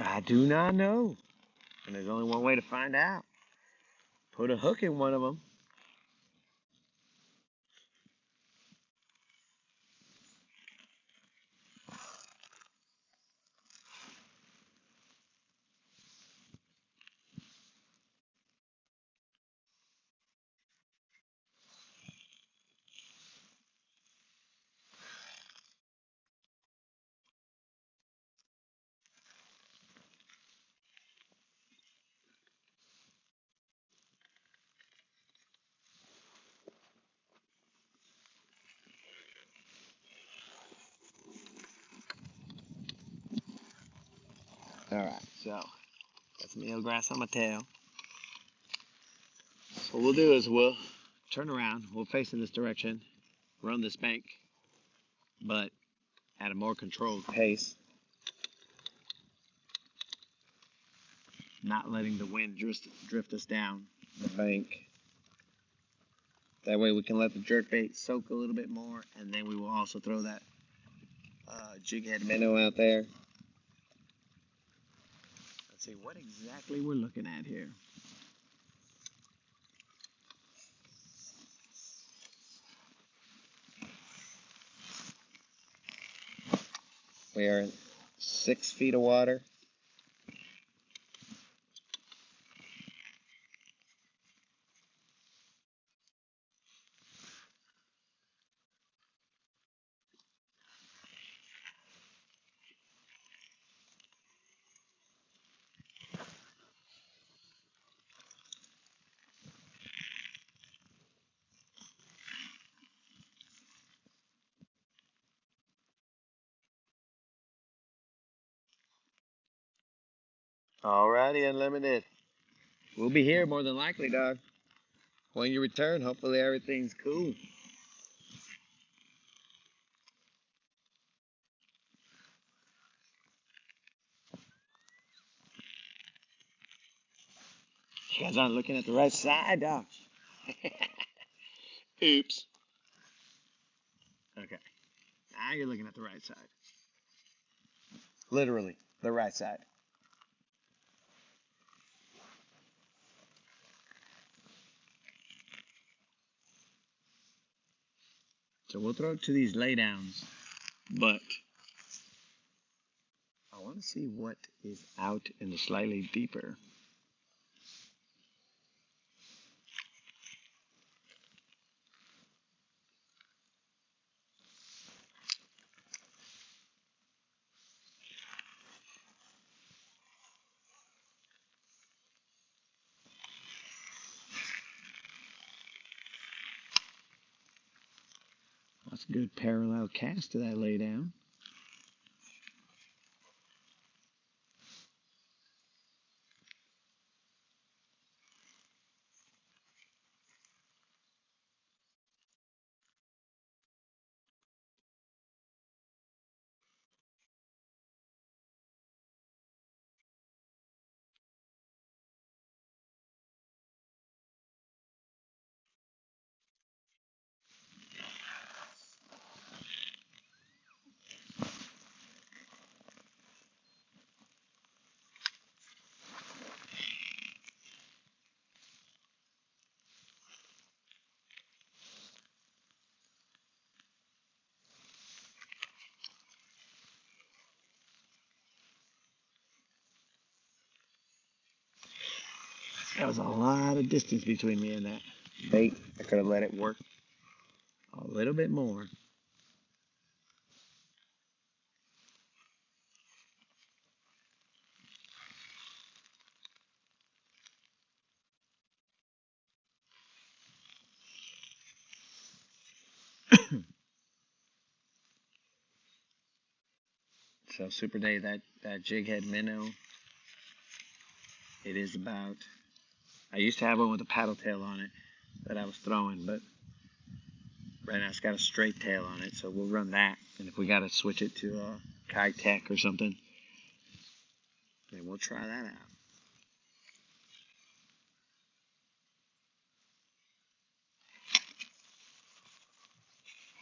I do not know. And there's only one way to find out. Put a hook in one of them. Alright, so got some eel grass on my tail. So what we'll do is we'll turn around, we'll face in this direction, run this bank, but at a more controlled pace, not letting the wind drift us down the bank. That way we can let the jerkbait soak a little bit more, and then we will also throw that jig head minnow out there. Let's see what exactly we're looking at here. We are in 6 feet of water. Alrighty, Unlimited. We'll be here more than likely, dog. When you return, hopefully everything's cool. You guys aren't looking at the right side, dog. Oops. Okay. Now you're looking at the right side. Literally, the right side. So we'll throw it to these laydowns, but I want to see what is out in the slightly deeper. That's a good parallel cast that I lay down. There was a lot of distance between me and that bait. I could have let it work a little bit more. So Super Day, that jig head minnow, it is about, I used to have one with a paddle tail on it that I was throwing, but right now it's got a straight tail on it, so we'll run that. And if we got to switch it to a Kai Tech or something, then we'll try that out.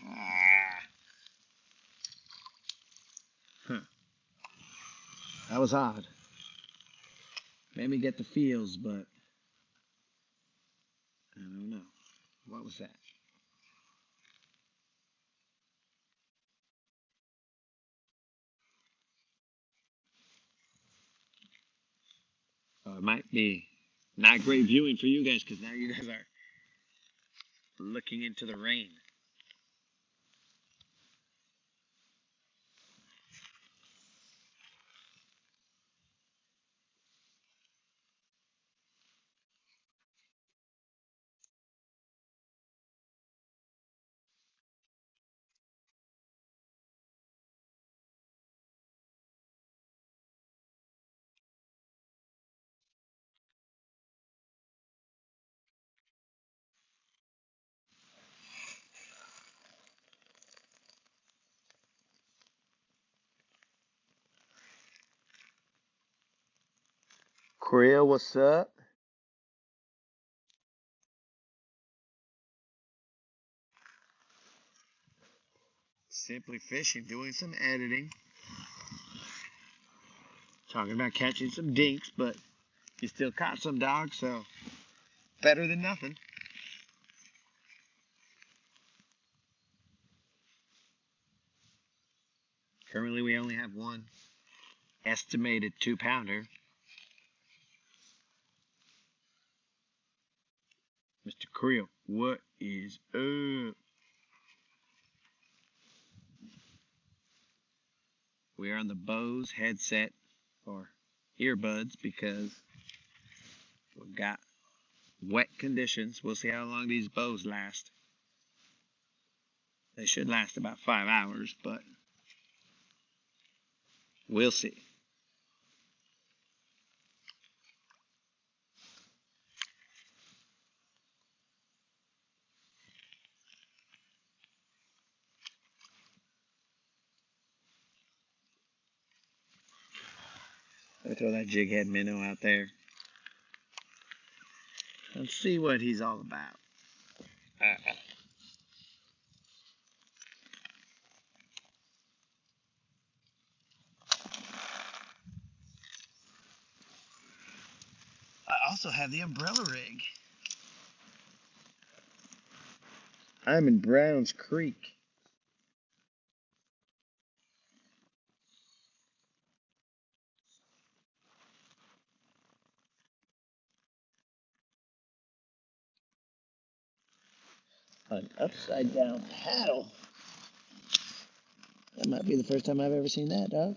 Ah, huh. That was odd. Made me get the feels, but I don't know. What was that? It might be not great viewing for you guys because now you guys are looking into the rain. Creel, what's up? Simply fishing, doing some editing. Talking about catching some dinks, but you still caught some dogs, so better than nothing. Currently, we only have one estimated 2-pounder. Mr. Creel, what is up? We are on the Bose headset or earbuds because we've got wet conditions. We'll see how long these Bose last. They should last about 5 hours, but we'll see. Let me throw that jig head minnow out there. Let's see what he's all about. I also have the umbrella rig. I'm in Browns Creek. An upside down paddle. That might be the first time I've ever seen that, dog.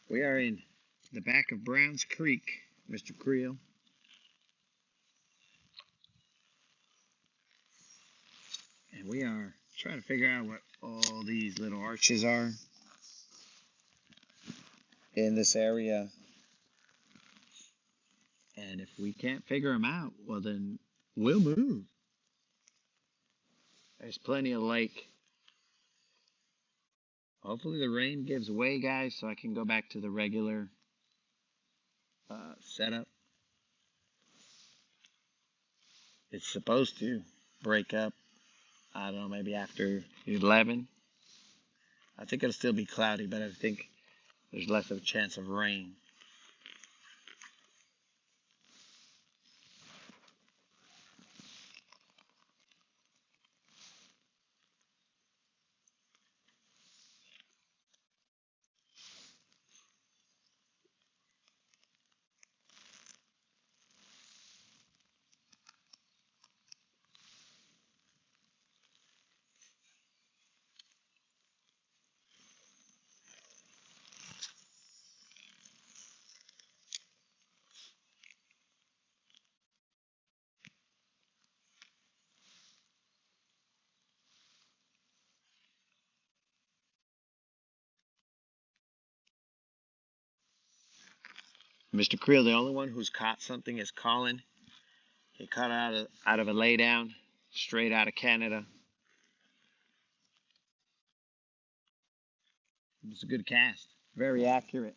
We are in the back of Browns Creek, Mr. Creel. And we are trying to figure out what all these little arches are in this area. And if we can't figure them out, well then we'll move. There's plenty of lake. Hopefully the rain gives way, guys, so I can go back to the regular setup. It's supposed to break up, I don't know, maybe after 11. I think it'll still be cloudy, but I think there's less of a chance of rain. Mr. Creel, the only one who's caught something is Colin. He caught out of a laydown, straight out of Canada. It's a good cast, very accurate.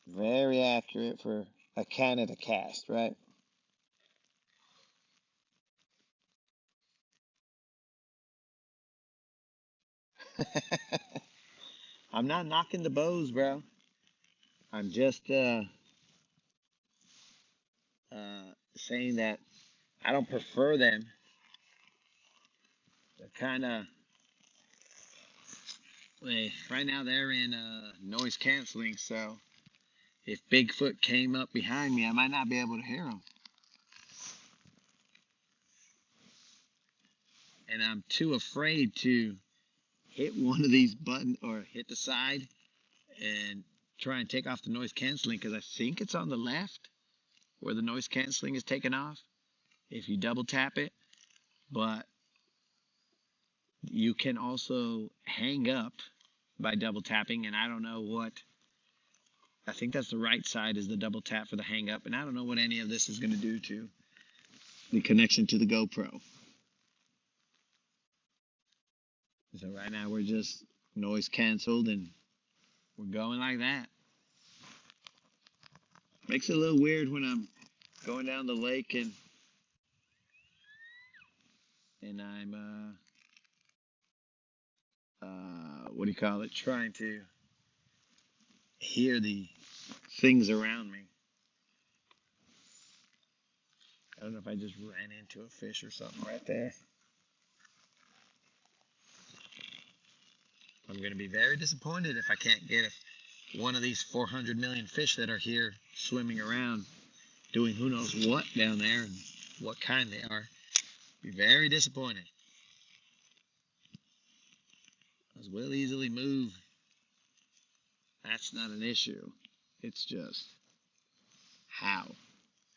Very accurate for a Canada cast, right? I'm not knocking the bows, bro. I'm just saying that I don't prefer them. They're kind of, right now they're in noise canceling, so if Bigfoot came up behind me, I might not be able to hear him. And I'm too afraid to hit one of these buttons or hit the side and try and take off the noise canceling, because I think it's on the left where the noise canceling is taken off if you double tap it. But you can also hang up by double tapping, and I don't know what, I think that's the right side is the double tap for the hang up, and I don't know what any of this is going to do to the connection to the GoPro. So right now we're just noise canceled and we're going like that. Makes it a little weird when I'm going down the lake and I'm what do you call it, trying to hear the things around me. I don't know if I just ran into a fish or something right there. I'm going to be very disappointed if I can't get one of these 400 million fish that are here swimming around doing who knows what down there and what kind they are. Be very disappointed. Those will easily move. That's not an issue. It's just how.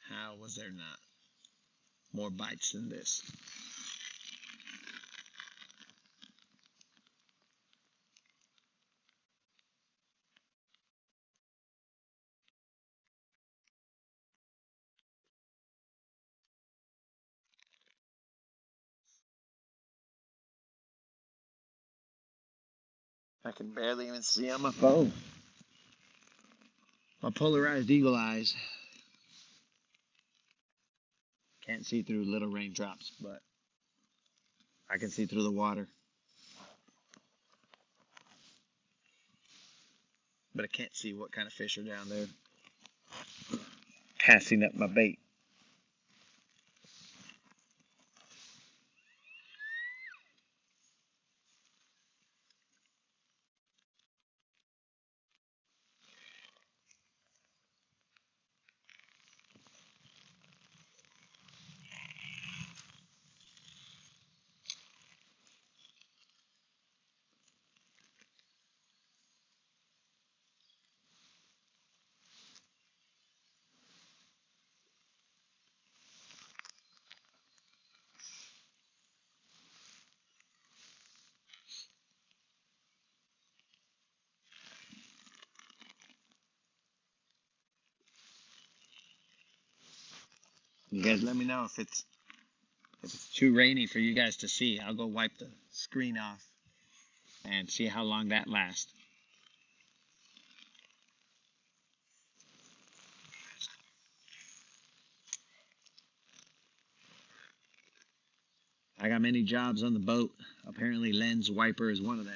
How was there not more bites than this? I can barely even see on my phone. My polarized eagle eyes can't see through little raindrops, but I can see through the water. But I can't see what kind of fish are down there casting up my bait. You guys let me know if it's too rainy for you guys to see. I'll go wipe the screen off and see how long that lasts. I got many jobs on the boat. Apparently lens wiper is one of them.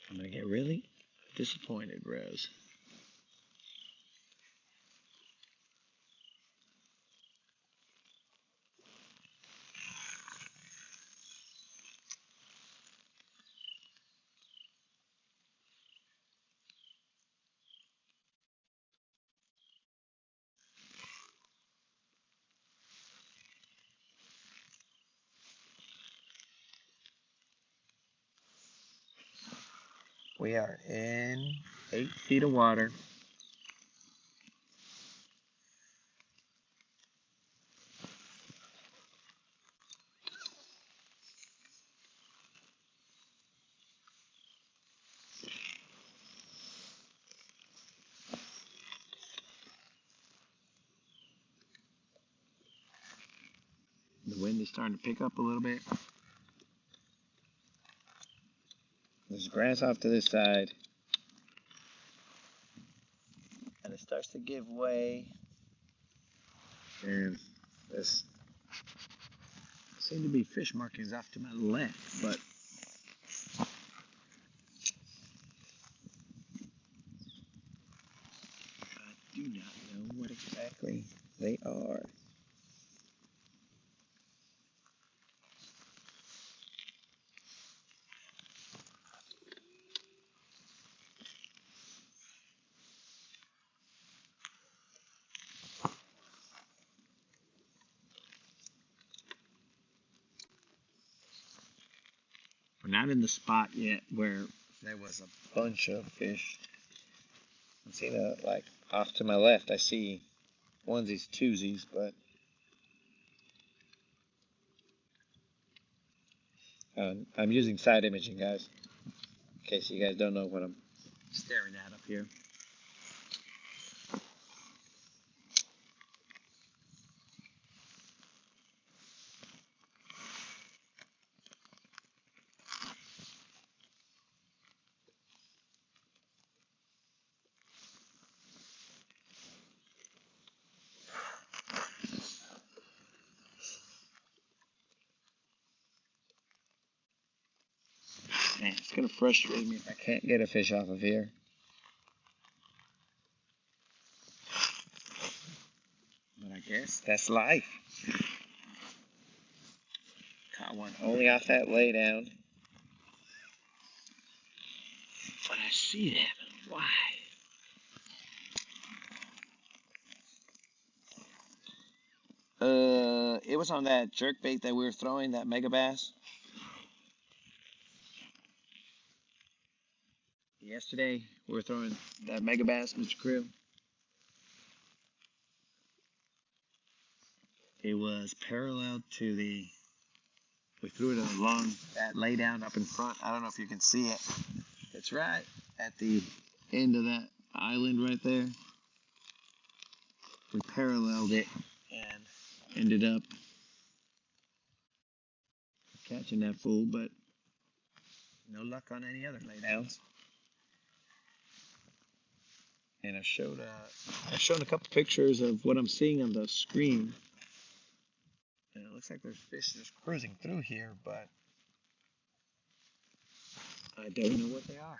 I'm going to get really disappointed, Rose. We are in 8 feet of water. The wind is starting to pick up a little bit. There's grass off to this side. And it starts to give way. And this seem to be fish markings off to my left, but I do not know what exactly they are. We're not in the spot yet where there was a bunch of fish. I see that, like, off to my left, I see onesies, twosies, but I'm using side imaging, guys, in case you guys don't know what I'm staring at up here. Man, it's gonna frustrate me if I can't get a fish off of here. But I guess that's life. Caught one only off that lay down. But I see them. Why? It was on that jerk bait that we were throwing, that mega bass. Yesterday, we were throwing that mega bass, Mr. Crew. It was parallel to we threw it along that lay down up in front. I don't know if you can see it. It's right at the end of that island right there. We paralleled it and ended up catching that fool, but no luck on any other laydowns. And I've shown a couple pictures of what I'm seeing on the screen. And it looks like there's fish just cruising through here, but I don't know what they are.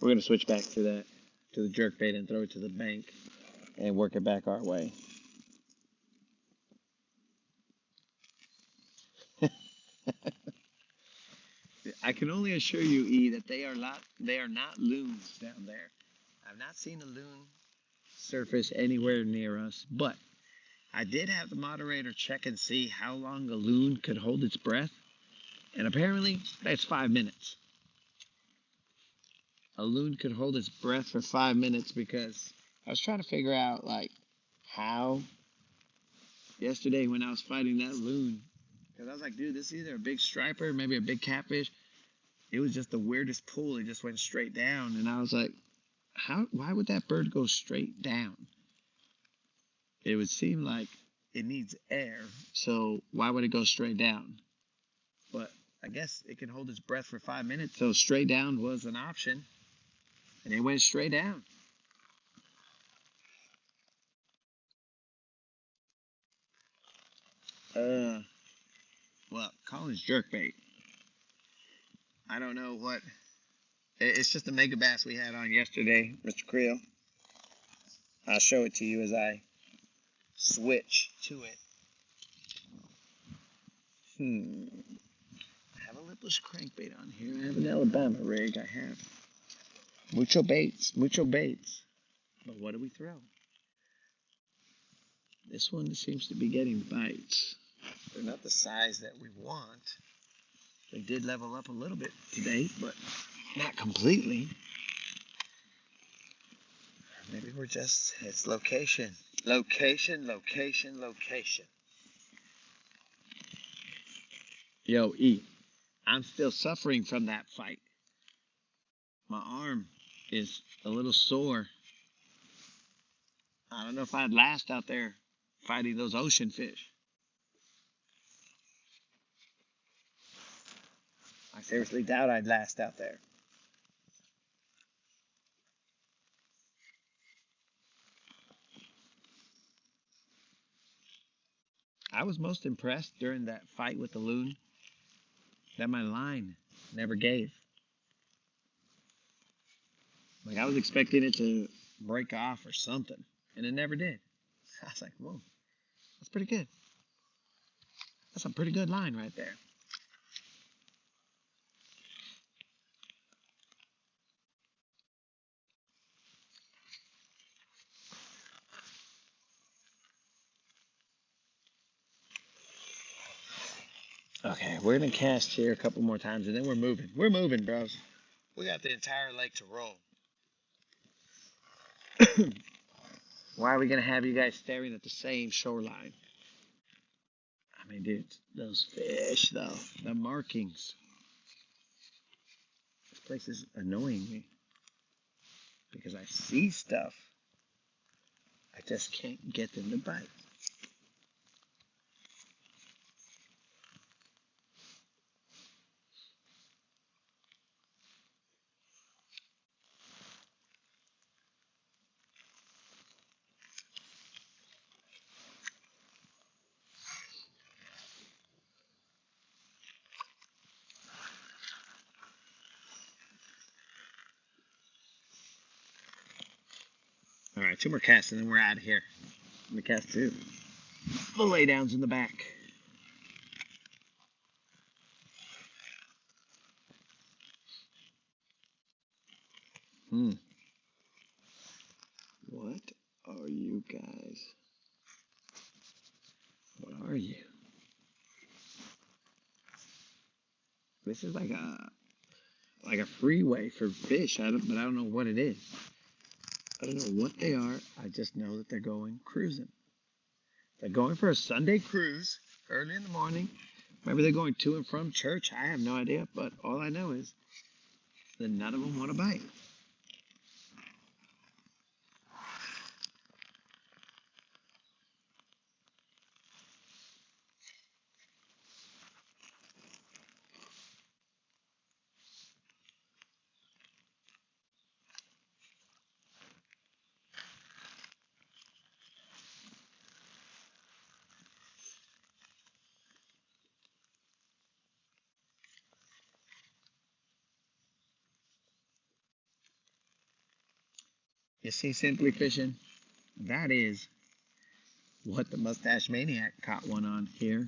We're going to switch back to the jerk bait and throw it to the bank and work it back our way. I can only assure you, E, that they are not loons down there. I've not seen a loon surface anywhere near us, but I did have the moderator check and see how long a loon could hold its breath, and apparently that's 5 minutes. A loon could hold its breath for 5 minutes, because I was trying to figure out like how yesterday when I was fighting that loon, because I was like, dude, this is either a big striper, maybe a big catfish. It was just the weirdest pull. It just went straight down, and I was like, why would that bird go straight down? It would seem like it needs air, so why would it go straight down? But I guess it can hold its breath for 5 minutes, so straight down was an option, and it went straight down. Well, Colin's jerkbait. I don't know what. It's just a mega bass we had on yesterday, Mr. Creel. I'll show it to you as I switch to it. I have a lipless crankbait on here. I have an Alabama rig. I have mucho baits. But what do we throw? This one seems to be getting bites. They're not the size that we want. They did level up a little bit today, but not completely. Maybe we're just, it's location. Location. Yo, E, I'm still suffering from that fight. My arm is a little sore. I don't know if I'd last out there fighting those ocean fish. I seriously doubt I'd last out there. I was most impressed during that fight with the loon that my line never gave. Like, I was expecting it to break off or something, and it never did. I was like, whoa, that's pretty good. That's a pretty good line right there. Okay, we're going to cast here a couple more times, and then we're moving. We're moving, bros. We got the entire lake to roll. Why are we going to have you guys staring at the same shoreline? I mean, dude, those fish, though, the markings. This place is annoying me because I see stuff. I just can't get them to bite. All right, 2 more casts, and then we're out of here. I'm going to cast 2. The laydowns in the back. What are you guys? What are you? This is like a freeway for fish. But I don't know what it is. I don't know what they are. I just know that they're going cruising. They're going for a Sunday cruise early in the morning. Maybe they're going to and from church. I have no idea. But all I know is that none of them want to bite. You see Simply Fishing? That is what the Mustache Maniac caught one on here.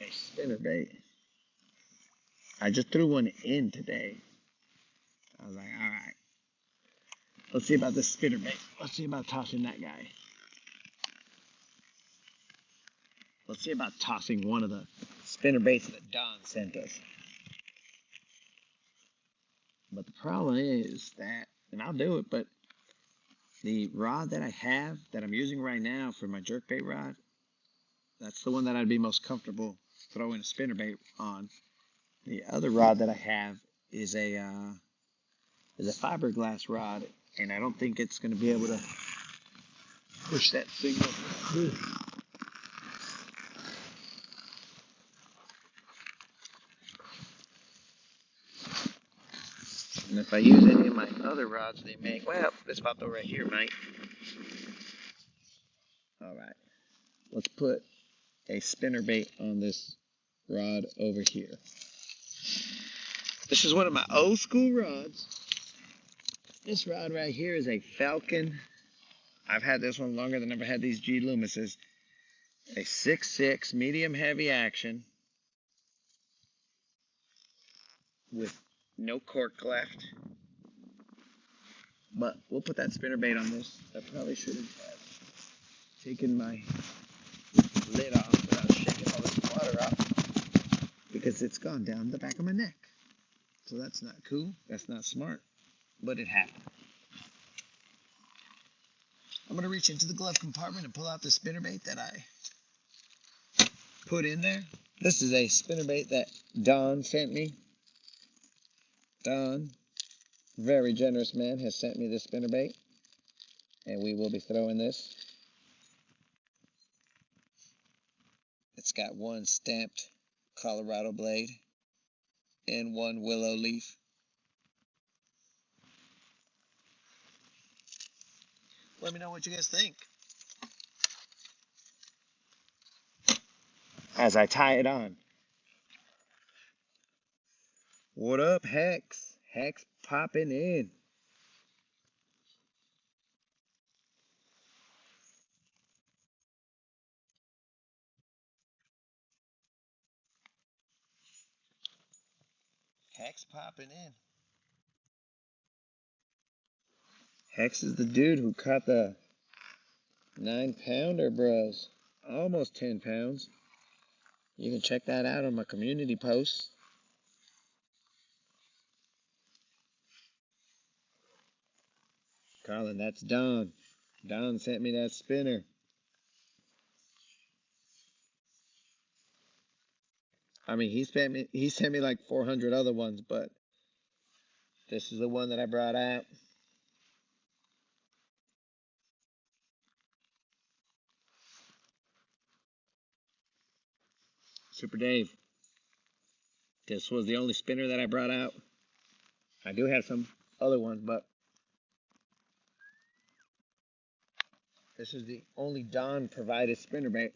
A spinnerbait. I just threw one in today. I was like, all right. Let's see about this spinnerbait. Let's see about tossing that guy. Let's see about tossing one of the spinnerbaits that Don sent us. But the problem is that, and I'll do it, but the rod that I have, that I'm using right now for my jerkbait rod, that's the one that I'd be most comfortable throwing a spinnerbait on. The other rod that I have is a fiberglass rod, and I don't think it's going to be able to push that signal through. And if I use any of my other rods they make, well, this pop-up right here might. All right, let's put a spinnerbait on this rod over here. This is one of my old school rods. This rod right here is a Falcon. I've had this one longer than I've had these G Loomises. A 6.6 medium heavy action with no cork left. But we'll put that spinnerbait on this. I probably should have taken my lid off without shaking all this water off, because it's gone down the back of my neck. So that's not cool. That's not smart. But it happened. I'm going to reach into the glove compartment and pull out the spinnerbait that I put in there. This is a spinnerbait that Don sent me. Don, very generous man, has sent me this spinnerbait, and we will be throwing this. It's got one stamped Colorado blade and one willow leaf. Let me know what you guys think as I tie it on. What up, Hex? Hex popping in. Hex popping in. Hex is the dude who caught the 9-pounder, bros. Almost 10 pounds. You can check that out on my community posts. Colin, that's Don. Don sent me that spinner. I mean, he sent me like 400 other ones, but this is the one that I brought out. Super Dave. This was the only spinner that I brought out. I do have some other ones, but this is the only Don provided spinnerbait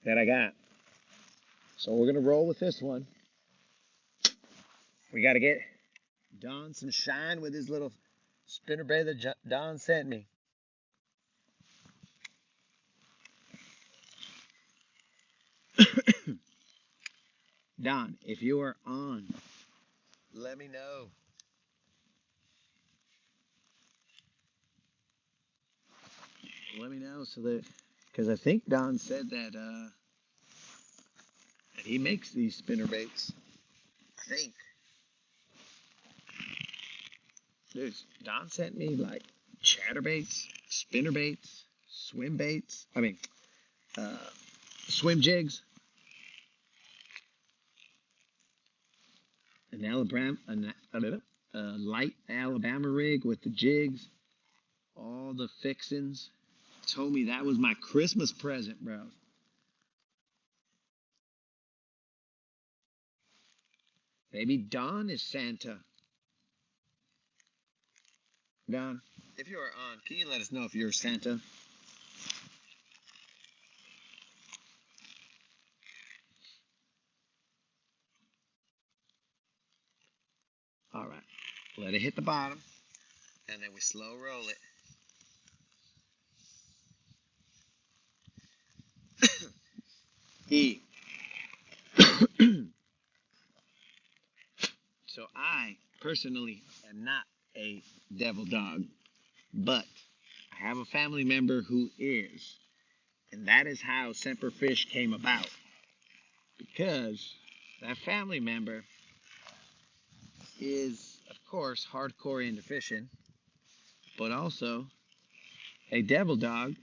that I got. So we're going to roll with this one. We got to get Don some shine with his little spinnerbait that Don sent me. Don, if you are on, let me know. Let me know so that, because I think Don said that he makes these spinnerbaits. I think. Dude, Don sent me like chatterbaits, spinnerbaits, swim baits. Swim jigs. A light Alabama rig with the jigs, all the fixings. Told me that was my Christmas present, bro. Maybe Don is Santa. Don, if you are on, can you let us know if you're Santa? All right. let it hit the bottom, and then we slow roll it. E. So I personally am not a devil dog, but I have a family member who is. And that is how Semper Fish came about. Because that family member is, of course, hardcore into fishing, but also a devil dog,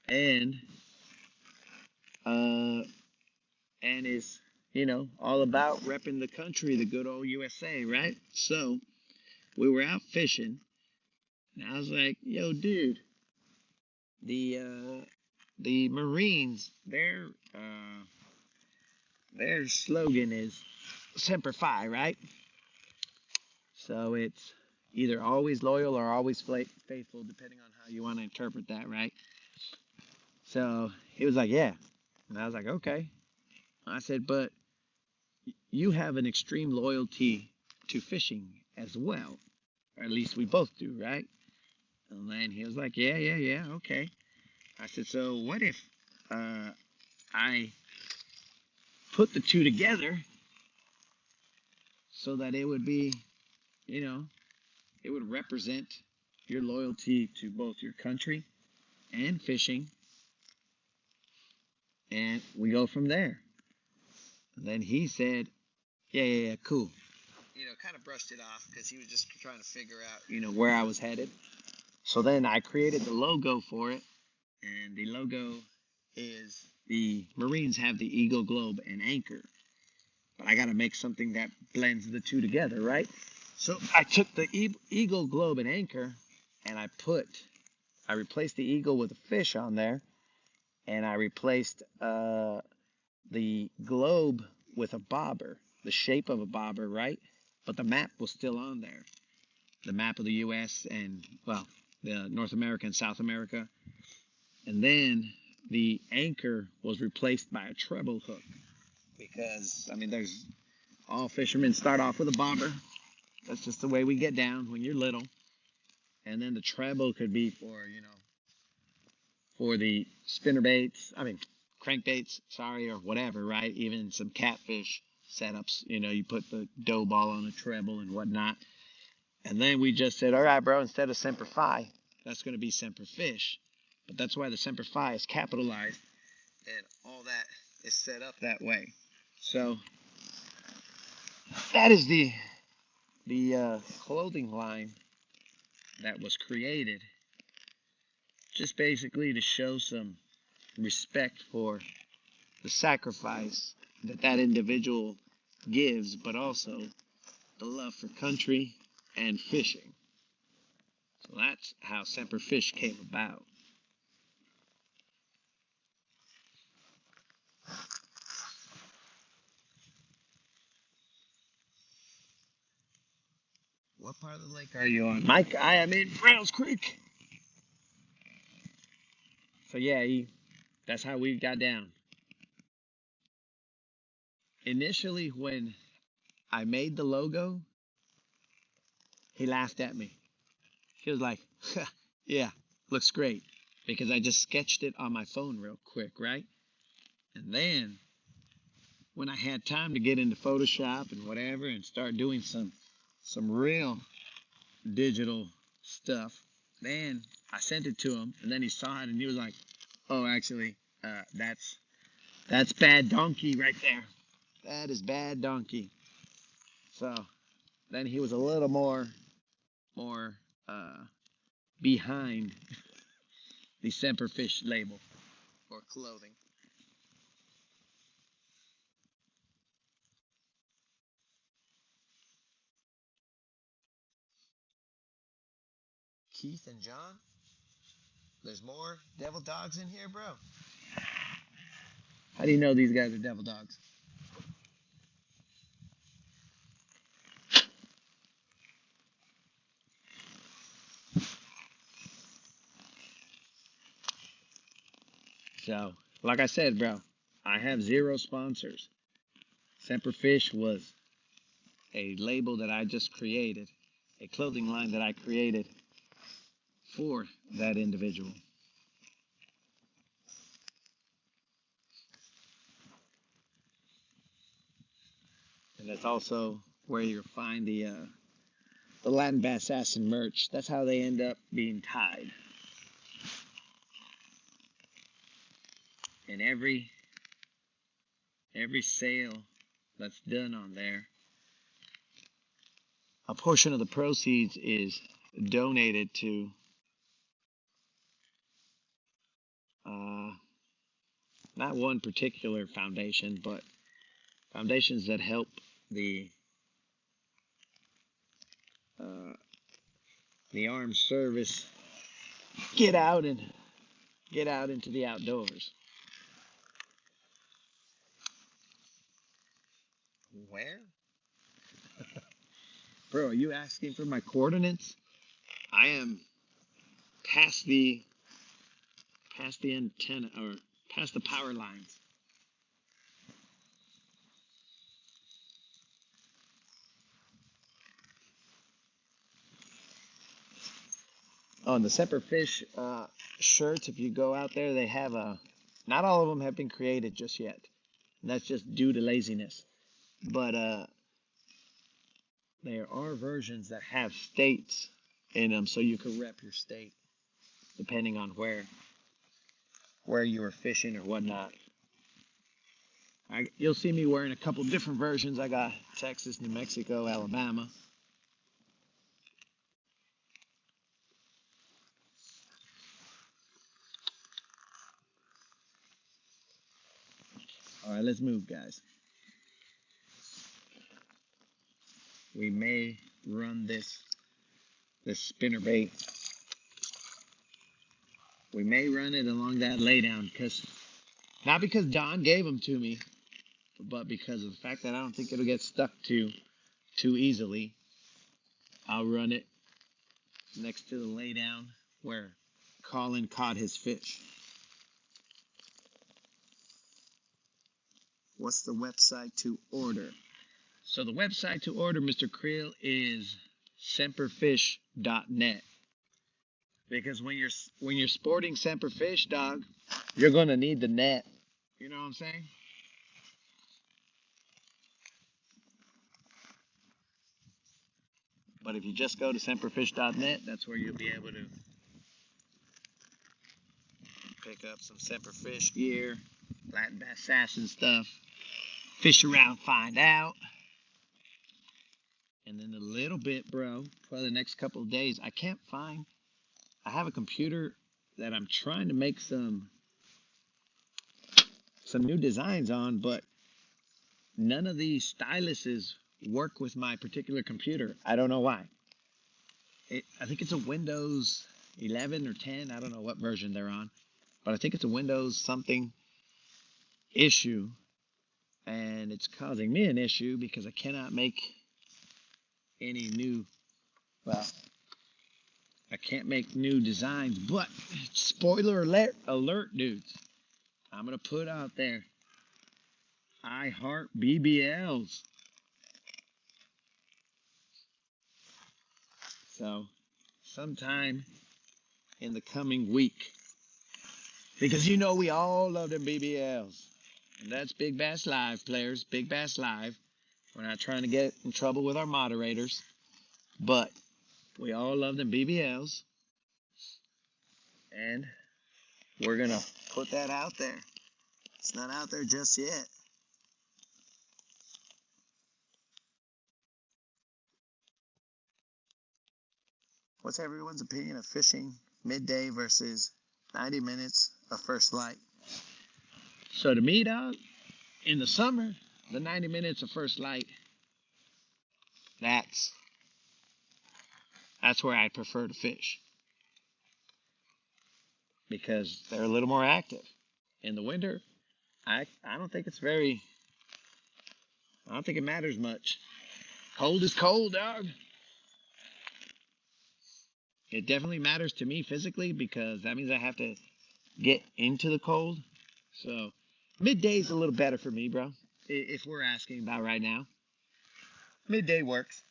and is, all about repping the country, the good old USA, right? So we were out fishing, and I was like, "Yo, dude, the Marines, their slogan is Semper Fi, right? So it's either always loyal or always faithful, depending on how you want to interpret that, right?" So he was like, "Yeah," and I was like, "Okay." I said, "But you have an extreme loyalty to fishing as well, or at least we both do, right?" And then he was like, "Yeah, okay." I said, "So what if I put the two together so that it would be, you know, it would represent your loyalty to both your country and fishing, and we go from there?" And then he said, yeah, cool. Kind of brushed it off because he was just trying to figure out, where I was headed. So then I created the logo for it, and the logo is the Marines have the eagle, globe, and anchor. But I got to make something that blends the two together, right? So I took the eagle, globe, and anchor, and I replaced the eagle with a fish on there, and I replaced the globe with a bobber, the shape of a bobber, right? But the map was still on there. The map of the U.S. and, well, the North America and South America. And then the anchor was replaced by a treble hook. Because, there's all fishermen start off with a bobber. That's just the way we get down when you're little. And then the treble could be for the crankbaits, or whatever, right? Even some catfish setups, you put the dough ball on a treble and whatnot. And then we just said, all right, bro, instead of Semper Fi, that's going to be Semper Fish. But that's why the Semper Fi is capitalized, and all that is set up that way. So that is the clothing line that was created, just basically to show some respect for the sacrifice that individual gives, but also the love for country and fishing. So that's how Semper Fish came about. What part of the lake are you on? Mike, I am in Browns Creek. So yeah, that's how we got down. Initially, when I made the logo, he laughed at me. He was like, "Yeah, looks great," because I just sketched it on my phone real quick, right? And then when I had time to get into Photoshop and whatever and start doing some real digital stuff, then I sent it to him, and then he saw it and he was like, "Oh, actually, that's bad donkey right there. That is bad donkey." So then he was a little more behind the Semper Fish label or clothing. Keith and John, there's more devil dogs in here, bro. How do you know these guys are devil dogs? So, like I said, bro, I have 0 sponsors. Semper Fish was a label that I just created, a clothing line that I created for that individual. And that's also where you'll find the Latin Bass Assassin merch. That's how they end up being tied. And every sale that's done on there, a portion of the proceeds is donated to not one particular foundation, but foundations that help the armed service get out into the outdoors. Where? Bro, are you asking for my coordinates? I am past the antenna, or past the power lines. On the Seer Fish shirts, if you go out there, they have not all of them have been created just yet. And that's just due to laziness. But there are versions that have states in them, so you can rep your state depending on where you were fishing or whatnot. You'll see me wearing a couple different versions. I got Texas, New Mexico, Alabama. All right, let's move, guys. We may run this spinnerbait. We may run it along that laydown, not because Don gave them to me, but because of the fact that I don't think it'll get stuck too easily. I'll run it next to the laydown where Colin caught his fish. What's the website to order? So the website to order, Mr. Creel, is semperfish.net. Because when you're sporting Seer Fish, dog, you're gonna need the net. You know what I'm saying? But if you just go to semperfish.net, that's where you'll be able to pick up some Seer Fish gear, Latin Bass Assassin stuff, fish around, find out. And then a little bit, bro, for the next couple of days, I have a computer that I'm trying to make some new designs on, but none of these styluses work with my particular computer. I don't know why. I think it's a Windows 11 or 10. I don't know what version they're on, but I think it's a Windows something issue, and it's causing me an issue because I cannot make any new, I can't make new designs. But spoiler alert, dudes, I'm going to put out there, I heart BBLs. So sometime in the coming week, because you know we all love them BBLs. And that's Big Bass Live, players. Big Bass Live. We're not trying to get in trouble with our moderators, but we all love them BBLs. And we're going to put that out there. It's not out there just yet. What's everyone's opinion of fishing midday versus 90 minutes of first light? So to me, dog, in the summer, the 90 minutes of first light, that's where I prefer to fish, because they're a little more active. In the winter, I don't think it matters much. Cold is cold, dog. It definitely matters to me physically, because that means I have to get into the cold. So midday's a little better for me, bro. If we're asking about right now, midday works.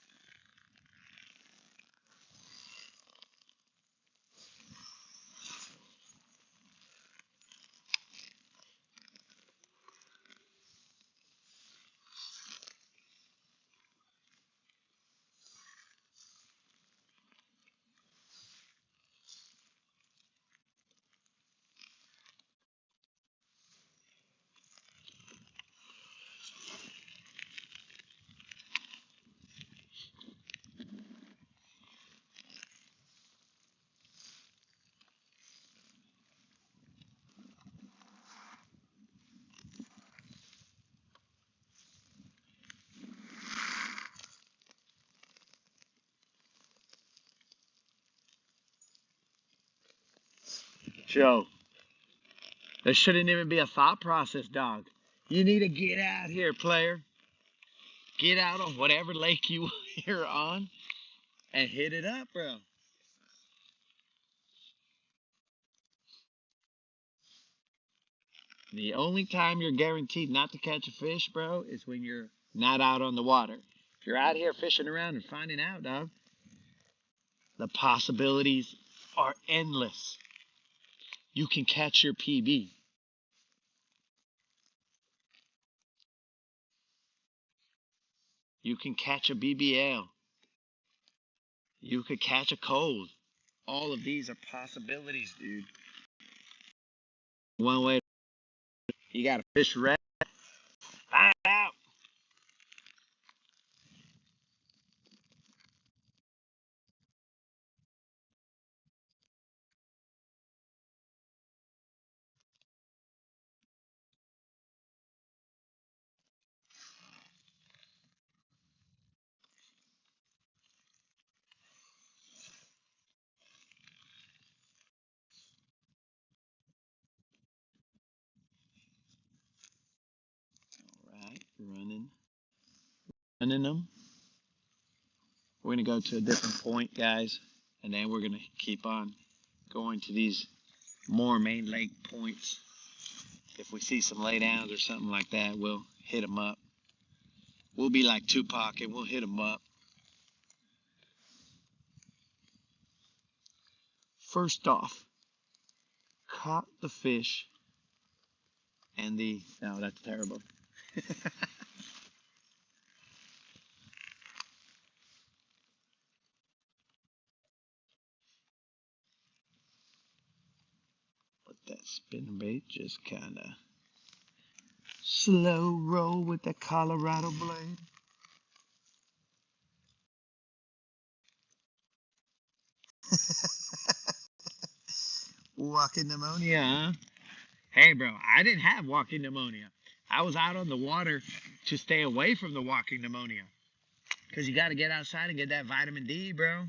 Joe, there shouldn't even be a thought process, dog. You need to get out here, player. Get out on whatever lake you're on and hit it up, bro. The only time you're guaranteed not to catch a fish, bro, is when you're not out on the water. If you're out here fishing around and finding out, dog, the possibilities are endless. You can catch your PB. You can catch a BBL. You could catch a cold. All of these are possibilities, dude. One way, you got to fish red. Find out. All right, running them. We're going to go to a different point, guys, and then we're going to keep on going to these more main lake points. If we see some laydowns or something like that, we'll hit them up. We'll be like Tupac and we'll hit them up. First off, caught the fish and the... No, that's terrible. But that spinnerbait just kind of slow roll with that Colorado blade. Walking pneumonia, huh? Hey, bro, I didn't have walking pneumonia. I was out on the water to stay away from the walking pneumonia. Because you got to get outside and get that vitamin D, bro.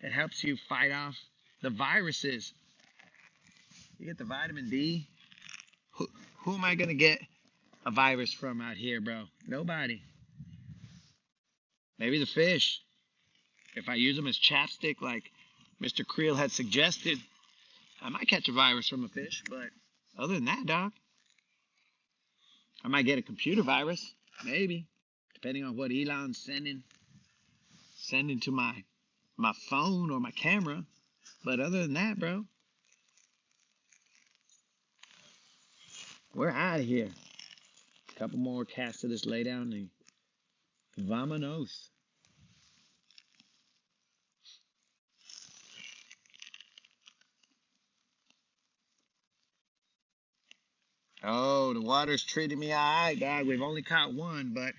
It helps you fight off the viruses. You get the vitamin D. Who am I going to get a virus from out here, bro? Nobody. Maybe the fish. If I use them as chapstick like Mr. Creel had suggested, I might catch a virus from a fish. But other than that, dog, I might get a computer virus. Maybe. Depending on what Elon's sending to my phone or my camera. But other than that, bro, we're out of here. A couple more casts of this laydown and vamonos. Oh, the water's treating me all right, dog. We've only caught one, but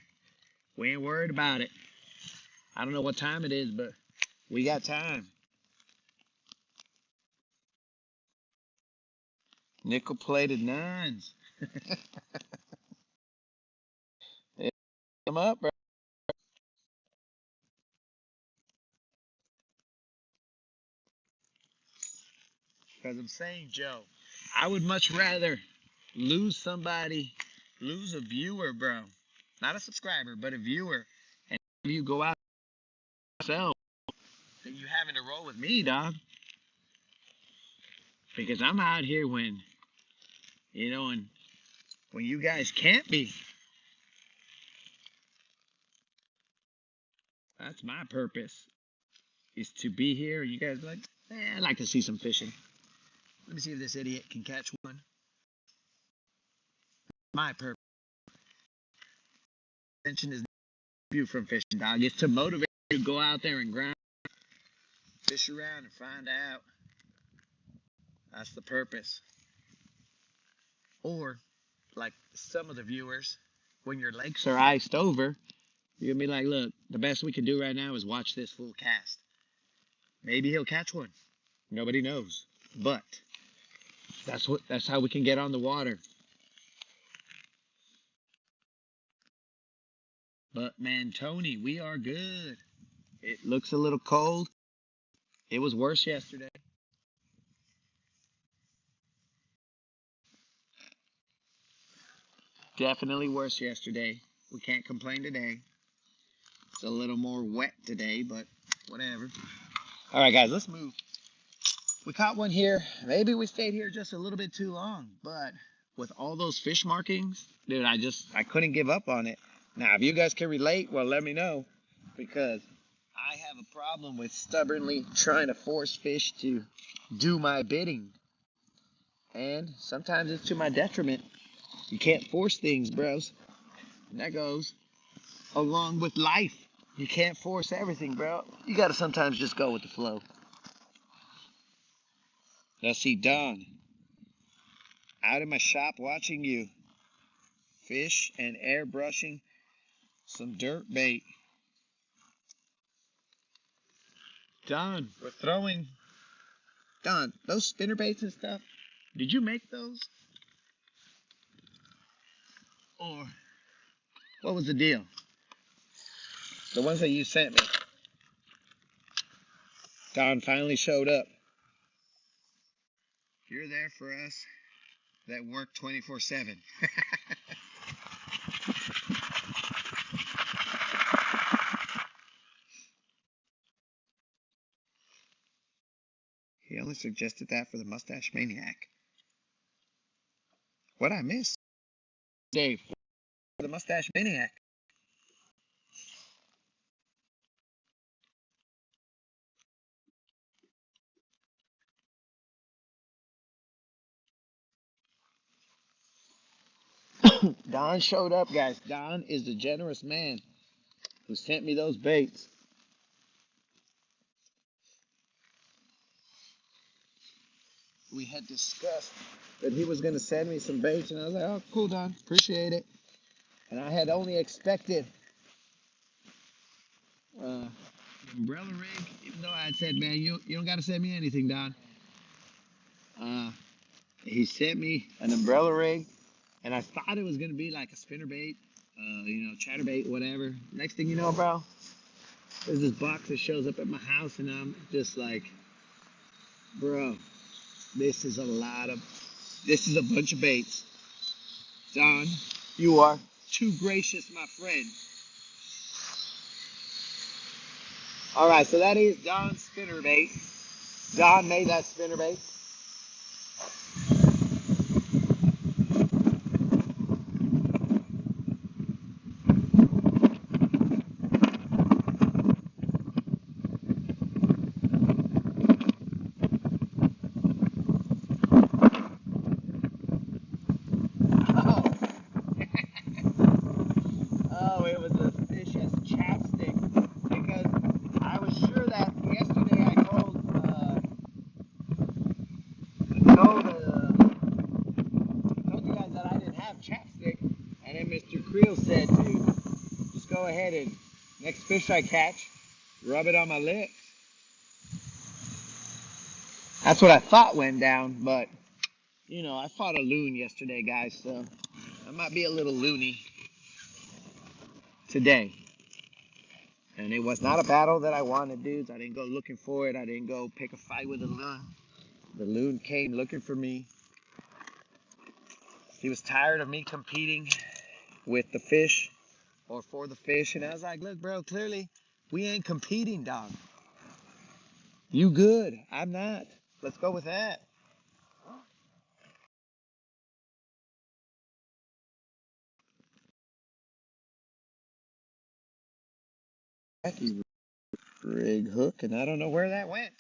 we ain't worried about it. I don't know what time it is, but we got time. Nickel-plated nines. Come up, bro. Because I'm saying, Joe, I would much rather lose a viewer, bro. Not a subscriber, but a viewer. And you go out yourself than you having to roll with me, dog. Because I'm out here when you guys can't be. That's my purpose, is to be here. You guys are like, I'd like to see some fishing. Let me see if this idiot can catch one. My purpose. Attention is you from fishing, dog. It's to motivate you to go out there and grind, fish around, and find out. That's the purpose. Or, like some of the viewers, when your lakes are iced over, you're going to be like, look, the best we can do right now is watch this full cast. Maybe he'll catch one. Nobody knows. But that's how we can get on the water. But man, Tony, we are good. It looks a little cold. It was worse yesterday. Definitely worse yesterday. We can't complain today. It's a little more wet today, but whatever. All right, guys, let's move. We caught one here. Maybe we stayed here just a little bit too long, but with all those fish markings, dude, I couldn't give up on it. Now, if you guys can relate, well, let me know, because I have a problem with stubbornly trying to force fish to do my bidding. And sometimes it's to my detriment. You can't force things, bros. And that goes along with life. You can't force everything, bro. You gotta sometimes just go with the flow. Let's see Don out in my shop watching you fish and airbrushing some dirt bait. Don, we're throwing. Don, those spinner baits and stuff, did you make those? Or what was the deal? The ones that you sent me. Don finally showed up. You're there for us that work 24/7. He only suggested that for the mustache maniac. What I missed? Dave, for the mustache maniac. Don showed up, guys. Don is the generous man who sent me those baits. We had discussed that he was going to send me some baits, and I was like, oh, cool, Don. Appreciate it. And I had only expected umbrella rig, even though I had said, man, you don't got to send me anything, Don. He sent me an umbrella rig, and I thought it was going to be like a spinner bait, chatterbait, whatever. Next thing you know, bro, there's this box that shows up at my house, and I'm just like, bro, this is a bunch of baits. Don, you are too gracious, my friend. All right, so that is Don's spinner bait. Don made that spinner bait. Oh, it was a fish as chapstick, because I was sure that yesterday I told you guys that I didn't have chapstick, and then Mr. Creel said to just go ahead and next fish I catch, rub it on my lips. That's what I thought went down, but I fought a loon yesterday, guys, so I might be a little loony today. And it was not a battle that I wanted, dudes. I didn't go looking for it. I didn't go pick a fight with a loon. The loon came looking for me. He was tired of me competing with the fish or for the fish. And I was like, look, bro, clearly we ain't competing, dog. You good. I'm not. Let's go with that. Rig hook, and I don't know where that went.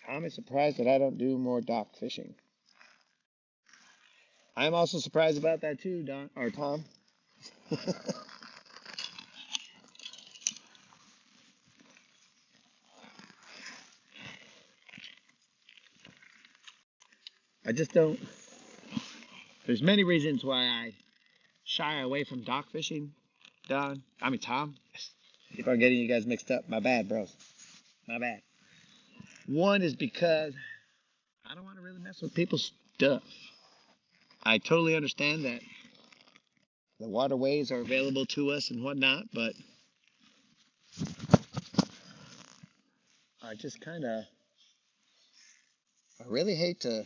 I'm surprised that I don't do more dock fishing. I'm also surprised about that too, Don or Tom. I just don't. There's many reasons why I shy away from dock fishing, Tom. If I'm getting you guys mixed up, my bad, bros. My bad. One is because I don't want to really mess with people's stuff. I totally understand that the waterways are available to us and whatnot, but I just kind of, I really hate to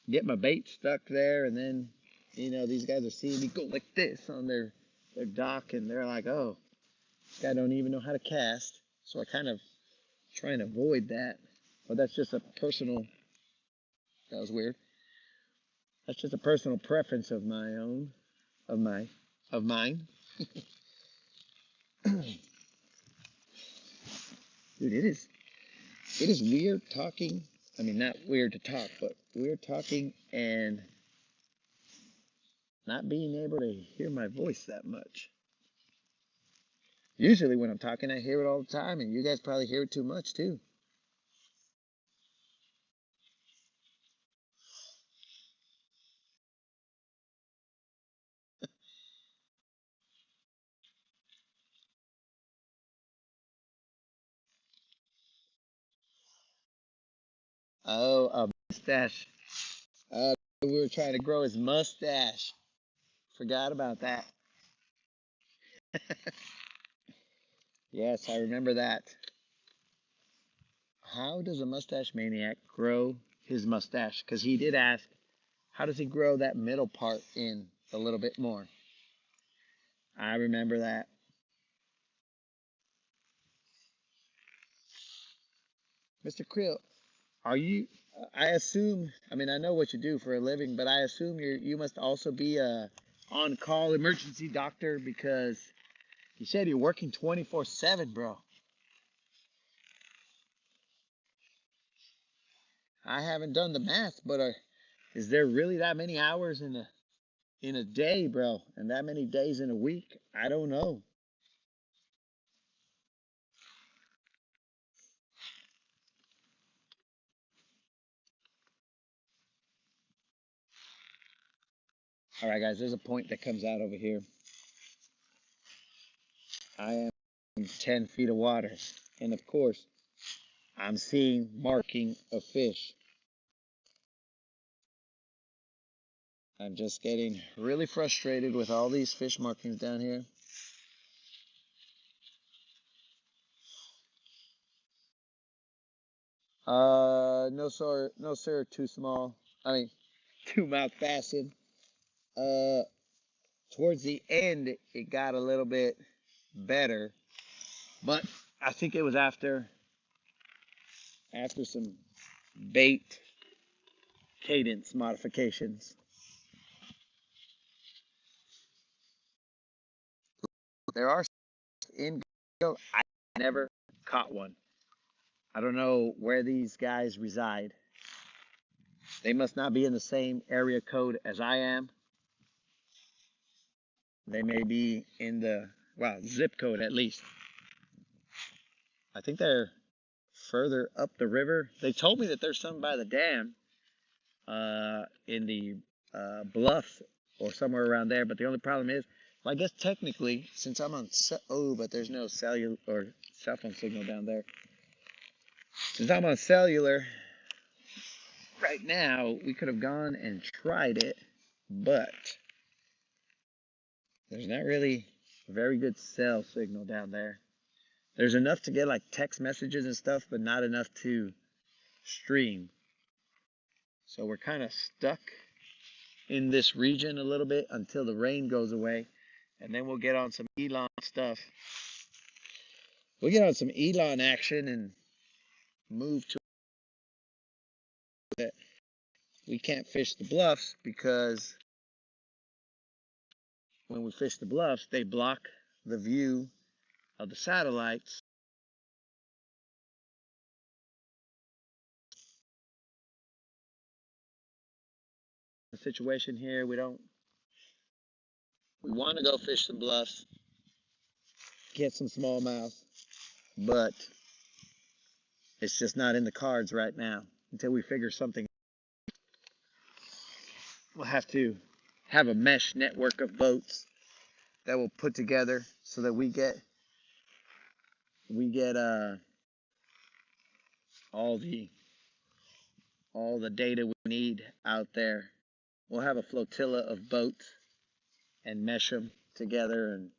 get my bait stuck there, and then, these guys are seeing me go like this on their dock, and they're like, oh, this guy don't even know how to cast. So I kind of try and avoid that. But that's just a personal, that was weird. That's just a personal preference of my own, of mine. Dude, it is weird talking. I mean, not weird to talk, but weird talking and not being able to hear my voice that much. Usually when I'm talking, I hear it all the time, and you guys probably hear it too much too. Oh, a mustache. We were trying to grow his mustache. Forgot about that. Yes, I remember that. How does a mustache maniac grow his mustache? Because he did ask, how does he grow that middle part in a little bit more? I remember that. Mr. Krill, are you, I assume, I mean, I know what you do for a living, but I assume you must also be a on-call emergency doctor, because you said you're working 24/7, bro. I haven't done the math, but is there really that many hours in a day, bro, and that many days in a week? I don't know. All right, guys, there's a point that comes out over here. I am 10 feet of water, and of course, I'm seeing marking of fish. I'm just getting really frustrated with all these fish markings down here. No, sir, no, sir, too small. I mean, too mouth fastened. Uh, Towards the end, it got a little bit better, but I think it was after some bait cadence modifications. There are in I never caught one. I don't know where these guys reside. They must not be in the same area code as I am. They may be in the, well, zip code at least. I think they're further up the river. They told me that there's some by the dam, in the bluffs or somewhere around there. But the only problem is, well, I guess technically, since I'm on, but there's no cellular or cell phone signal down there. Since I'm on cellular right now, we could have gone and tried it, but there's not really a very good cell signal down there. There's enough to get like text messages and stuff, but not enough to stream. So we're kind of stuck in this region a little bit until the rain goes away, and then we'll get on some Elon stuff. We'll get on some Elon action and move to it. We can't fish the bluffs because when we fish the bluffs, they block the view of the satellites. The situation here, we want to go fish some bluffs, get some smallmouth, but it's just not in the cards right now until we figure something. We'll have to have a mesh network of boats that we'll put together so that we get all the data we need out there. We'll have a flotilla of boats and mesh them together, and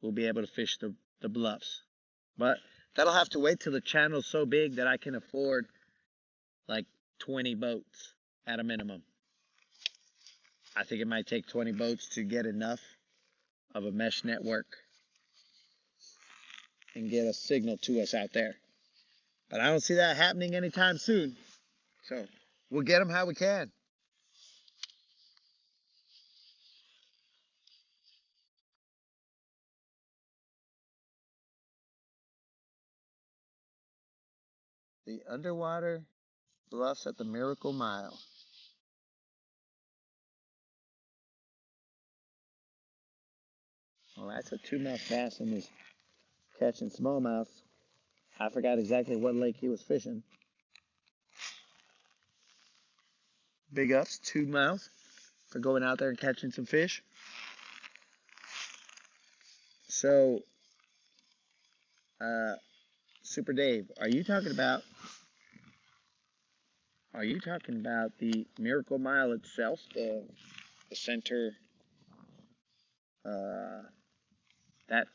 we'll be able to fish the bluffs. But that'll have to wait till the channel's so big that I can afford like 20 boats at a minimum. I think it might take 20 boats to get enough of a mesh network and get a signal to us out there. But I don't see that happening anytime soon. So we'll get them how we can. The underwater bluffs at the Miracle Mile. Well, that's a 2-mouth bass and he's catching smallmouth. I forgot exactly what lake he was fishing. Big ups, 2-mouth, for going out there and catching some fish. So, Super Dave, are you talking about the Miracle Mile itself, the center, that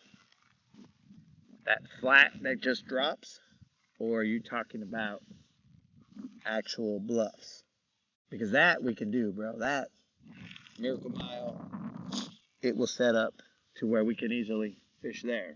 flat that just drops, or are you talking about actual bluffs? Because that we can do, bro. That Miracle Mile, it will set up to where we can easily fish there.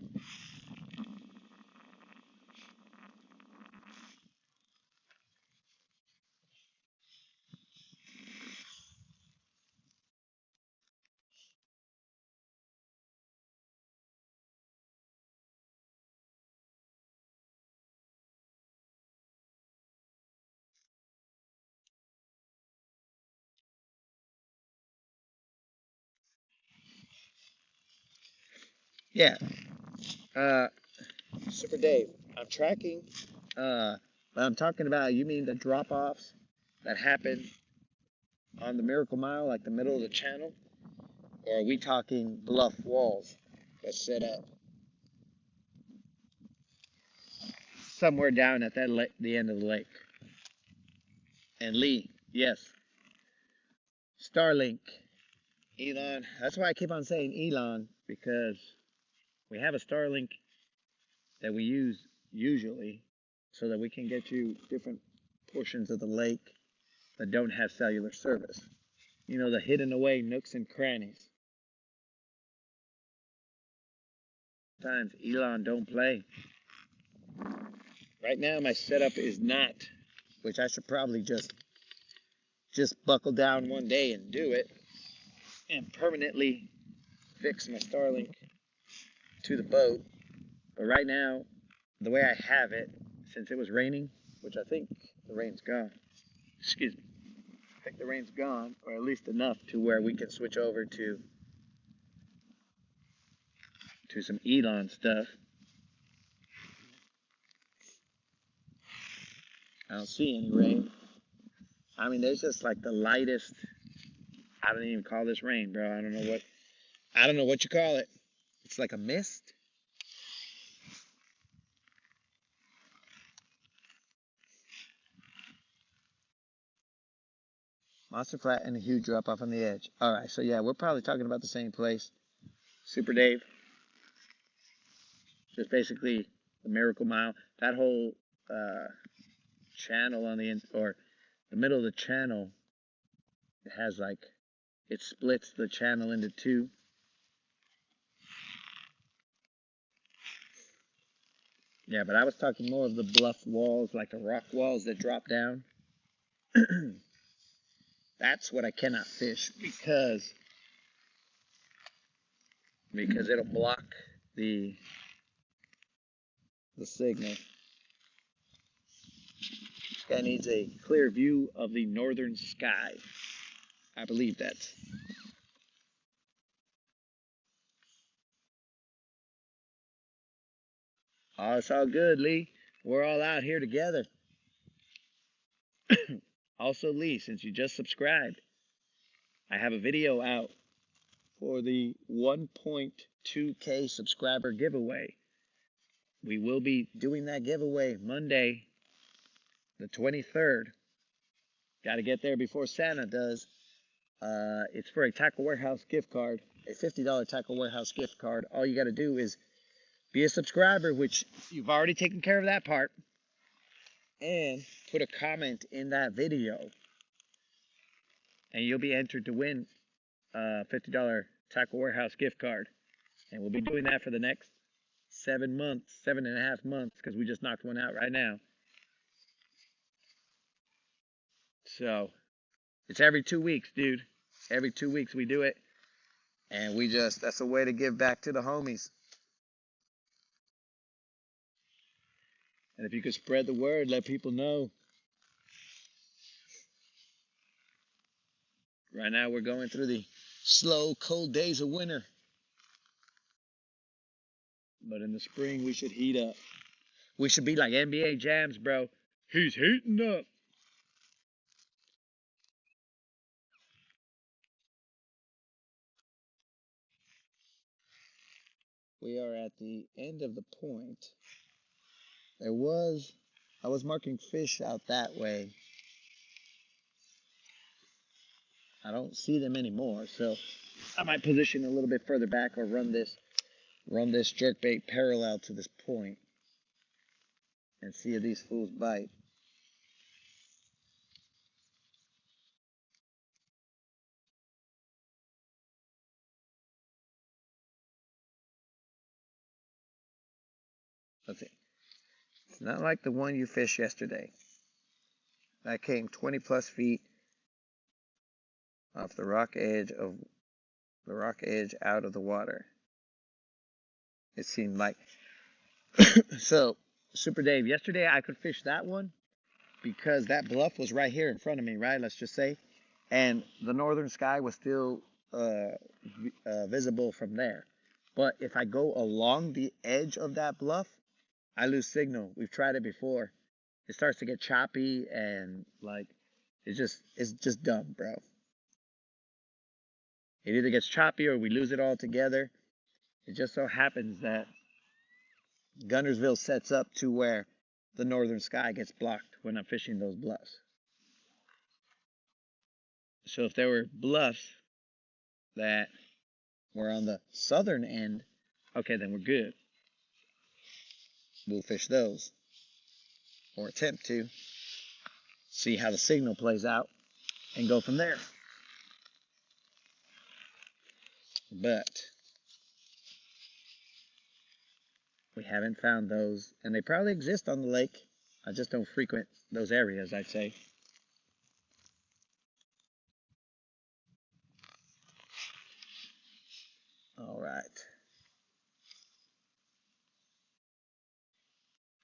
Yeah. Super Dave, I'm tracking, but I'm talking about, you mean the drop-offs that happen on the Miracle Mile, like the middle of the channel? Or are we talking bluff walls that set up somewhere down at the end of the lake? And Lee, yes, Starlink, Elon. That's why I keep on saying Elon, because we have a Starlink that we use usually so that we can get you different portions of the lake that don't have cellular service. You know, the hidden away nooks and crannies. Sometimes Elon don't play. Right now my setup is not, which I should probably just buckle down one day and do it and permanently fix my Starlink to the boat. But right now, the way I have it, since it was raining, which I think the rain's gone. Excuse me. I think the rain's gone, or at least enough to where we can switch over to some Elon stuff. I don't see any rain. I mean, there's just like the lightest. I don't even call this rain, bro. I don't know what you call it. It's like a mist. Monster flat and a huge drop off on the edge. All right, so yeah, we're probably talking about the same place. Super Dave. Just basically the Miracle Mile. That whole channel on or the middle of the channel, it has like, it splits the channel into two. Yeah, but I was talking more of the bluff walls, like the rock walls that drop down. That's what I cannot fish because it'll block the signal. This guy needs a clear view of the northern sky. I believe that's. Oh, it's all good, Lee. We're all out here together. Also, Lee, since you just subscribed, I have a video out for the 1.2K subscriber giveaway. We will be doing that giveaway Monday, the 23rd. Got to get there before Santa does. It's for a Tackle Warehouse gift card, a $50 Tackle Warehouse gift card. All you got to do is be a subscriber, which you've already taken care of that part, and put a comment in that video, and you'll be entered to win a $50 Tackle Warehouse gift card. And we'll be doing that for the next 7 months, 7.5 months, because we just knocked one out right now. So it's every 2 weeks, dude. Every 2 weeks we do it. And that's a way to give back to the homies. And if you could spread the word, let people know. Right now we're going through the slow, cold days of winter. But in the spring we should heat up. We should be like NBA Jams, bro. He's heating up. We are at the end of the point. I was marking fish out that way. I don't see them anymore, so I might position a little bit further back or run this jerkbait parallel to this point and see if these fools bite. Let's see. It's not like the one you fished yesterday. That came 20 plus feet off the rock edge out of the water. It seemed like so. Super Dave, yesterday I could fish that one because that bluff was right here in front of me, right? Let's just say, and the northern sky was still visible from there. But if I go along the edge of that bluff, I lose signal. We've tried it before. It starts to get choppy and like it's just dumb, bro. It either gets choppy or we lose it all together. It just so happens that Guntersville sets up to where the northern sky gets blocked when I'm fishing those bluffs. So if there were bluffs that were on the southern end, okay, then we're good. We'll fish those or attempt to see how the signal plays out and go from there. But we haven't found those, and they probably exist on the lake. I just don't frequent those areas, I'd say. All right.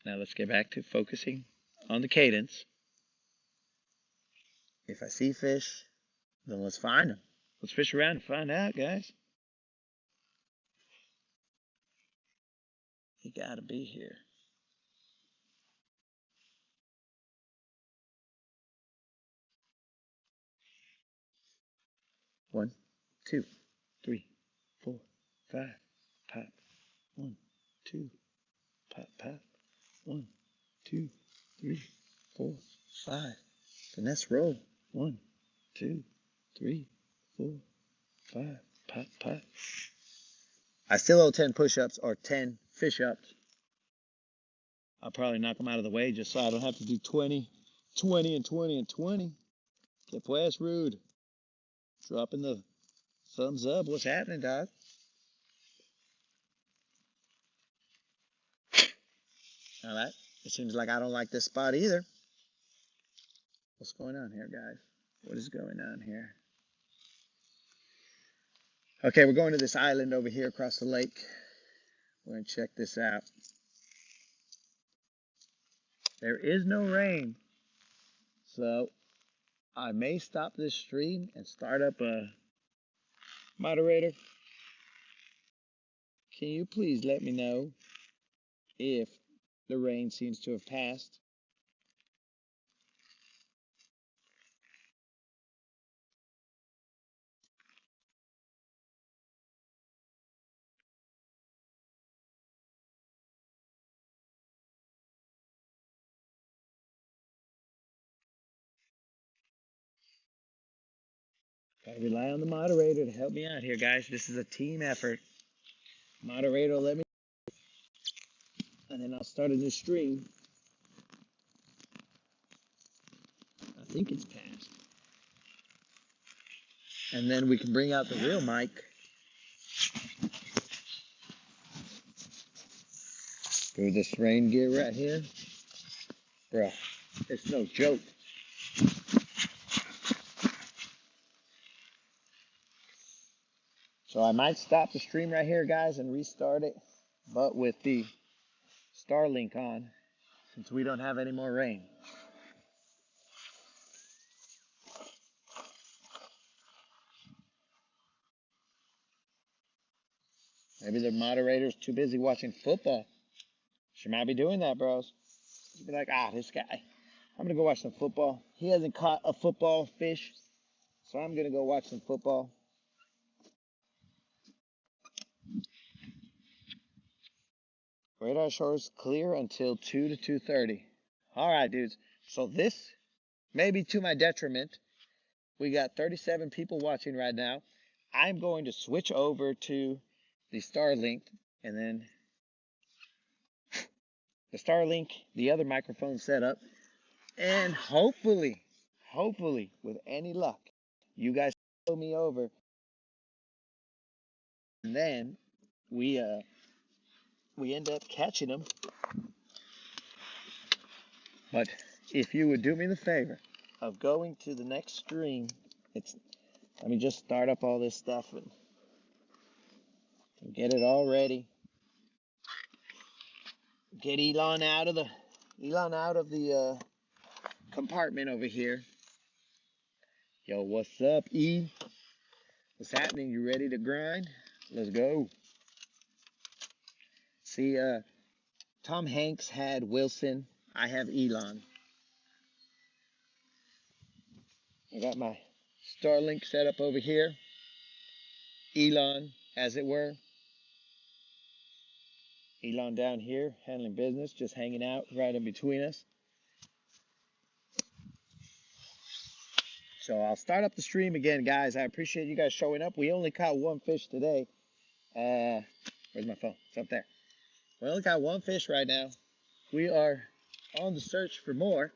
Now let's get back to focusing on the cadence. If I see fish, then let's find them. Let's fish around and find out, guys. You gotta be here. One, two, three, 4, 5, pop. 1, 2, pop, pop. 1, 2, 3, 4, 5. Finesse roll. 1, 2, 3, 4, 5. Pop, pop. I still owe 10 push-ups or 10 fish-ups. I'll probably knock them out of the way just so I don't have to do 20, 20, and 20, and 20. Que pues, Rude? Dropping the thumbs up. What's happening, dog? All right. It seems like I don't like this spot either. What's going on here, guys? What is going on here? Okay, we're going to this island over here across the lake. We're going to check this out. There is no rain, so I may stop this stream and start up a moderator. Can you please let me know if the rain seems to have passed? Gotta rely on the moderator to help me out here, guys. This is a team effort. Moderator, let me, and then I'll start a new stream. I think it's passed. And then we can bring out the real mic. Through this rain gear right here. Bruh, it's no joke. So I might stop the stream right here, guys, and restart it, but with the Starlink on, since we don't have any more rain. Maybe the moderator's too busy watching football. She might be doing that, bros. You'd be like, this guy. I'm going to go watch some football. He hasn't caught a football fish, so I'm going to go watch some football. Radar shows clear until 2 to 2:30. All right, dudes. So this may be to my detriment. We got 37 people watching right now. I'm going to switch over to the Starlink, and then the Starlink, the other microphone setup, and hopefully, with any luck, you guys follow me over, and then we end up catching them. But if you would do me the favor of going to the next stream, let me just start up all this stuff and get it all ready. Get Elon out of the compartment over here. Yo, what's up, E? What's happening? You ready to grind? Let's go. See, Tom Hanks had Wilson. I have Elon. I got my Starlink set up over here. Elon, as it were. Elon down here, handling business, just hanging out right in between us. So I'll start up the stream again, guys. I appreciate you guys showing up. We only caught one fish today. Where's my phone? It's up there. We only got one fish right now. We are on the search for more.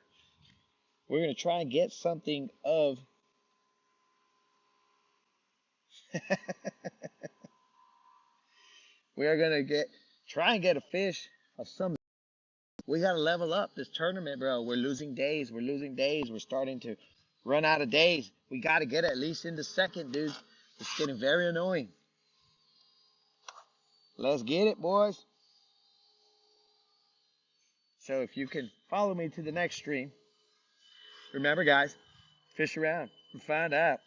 We're going to try and get something of... We are going to try and get a fish of some... We got to level up this tournament, bro. We're losing days. We're starting to run out of days. We got to get at least into second, dude. It's getting very annoying. Let's get it, boys. So if you can follow me to the next stream, remember, guys, fish around and find out.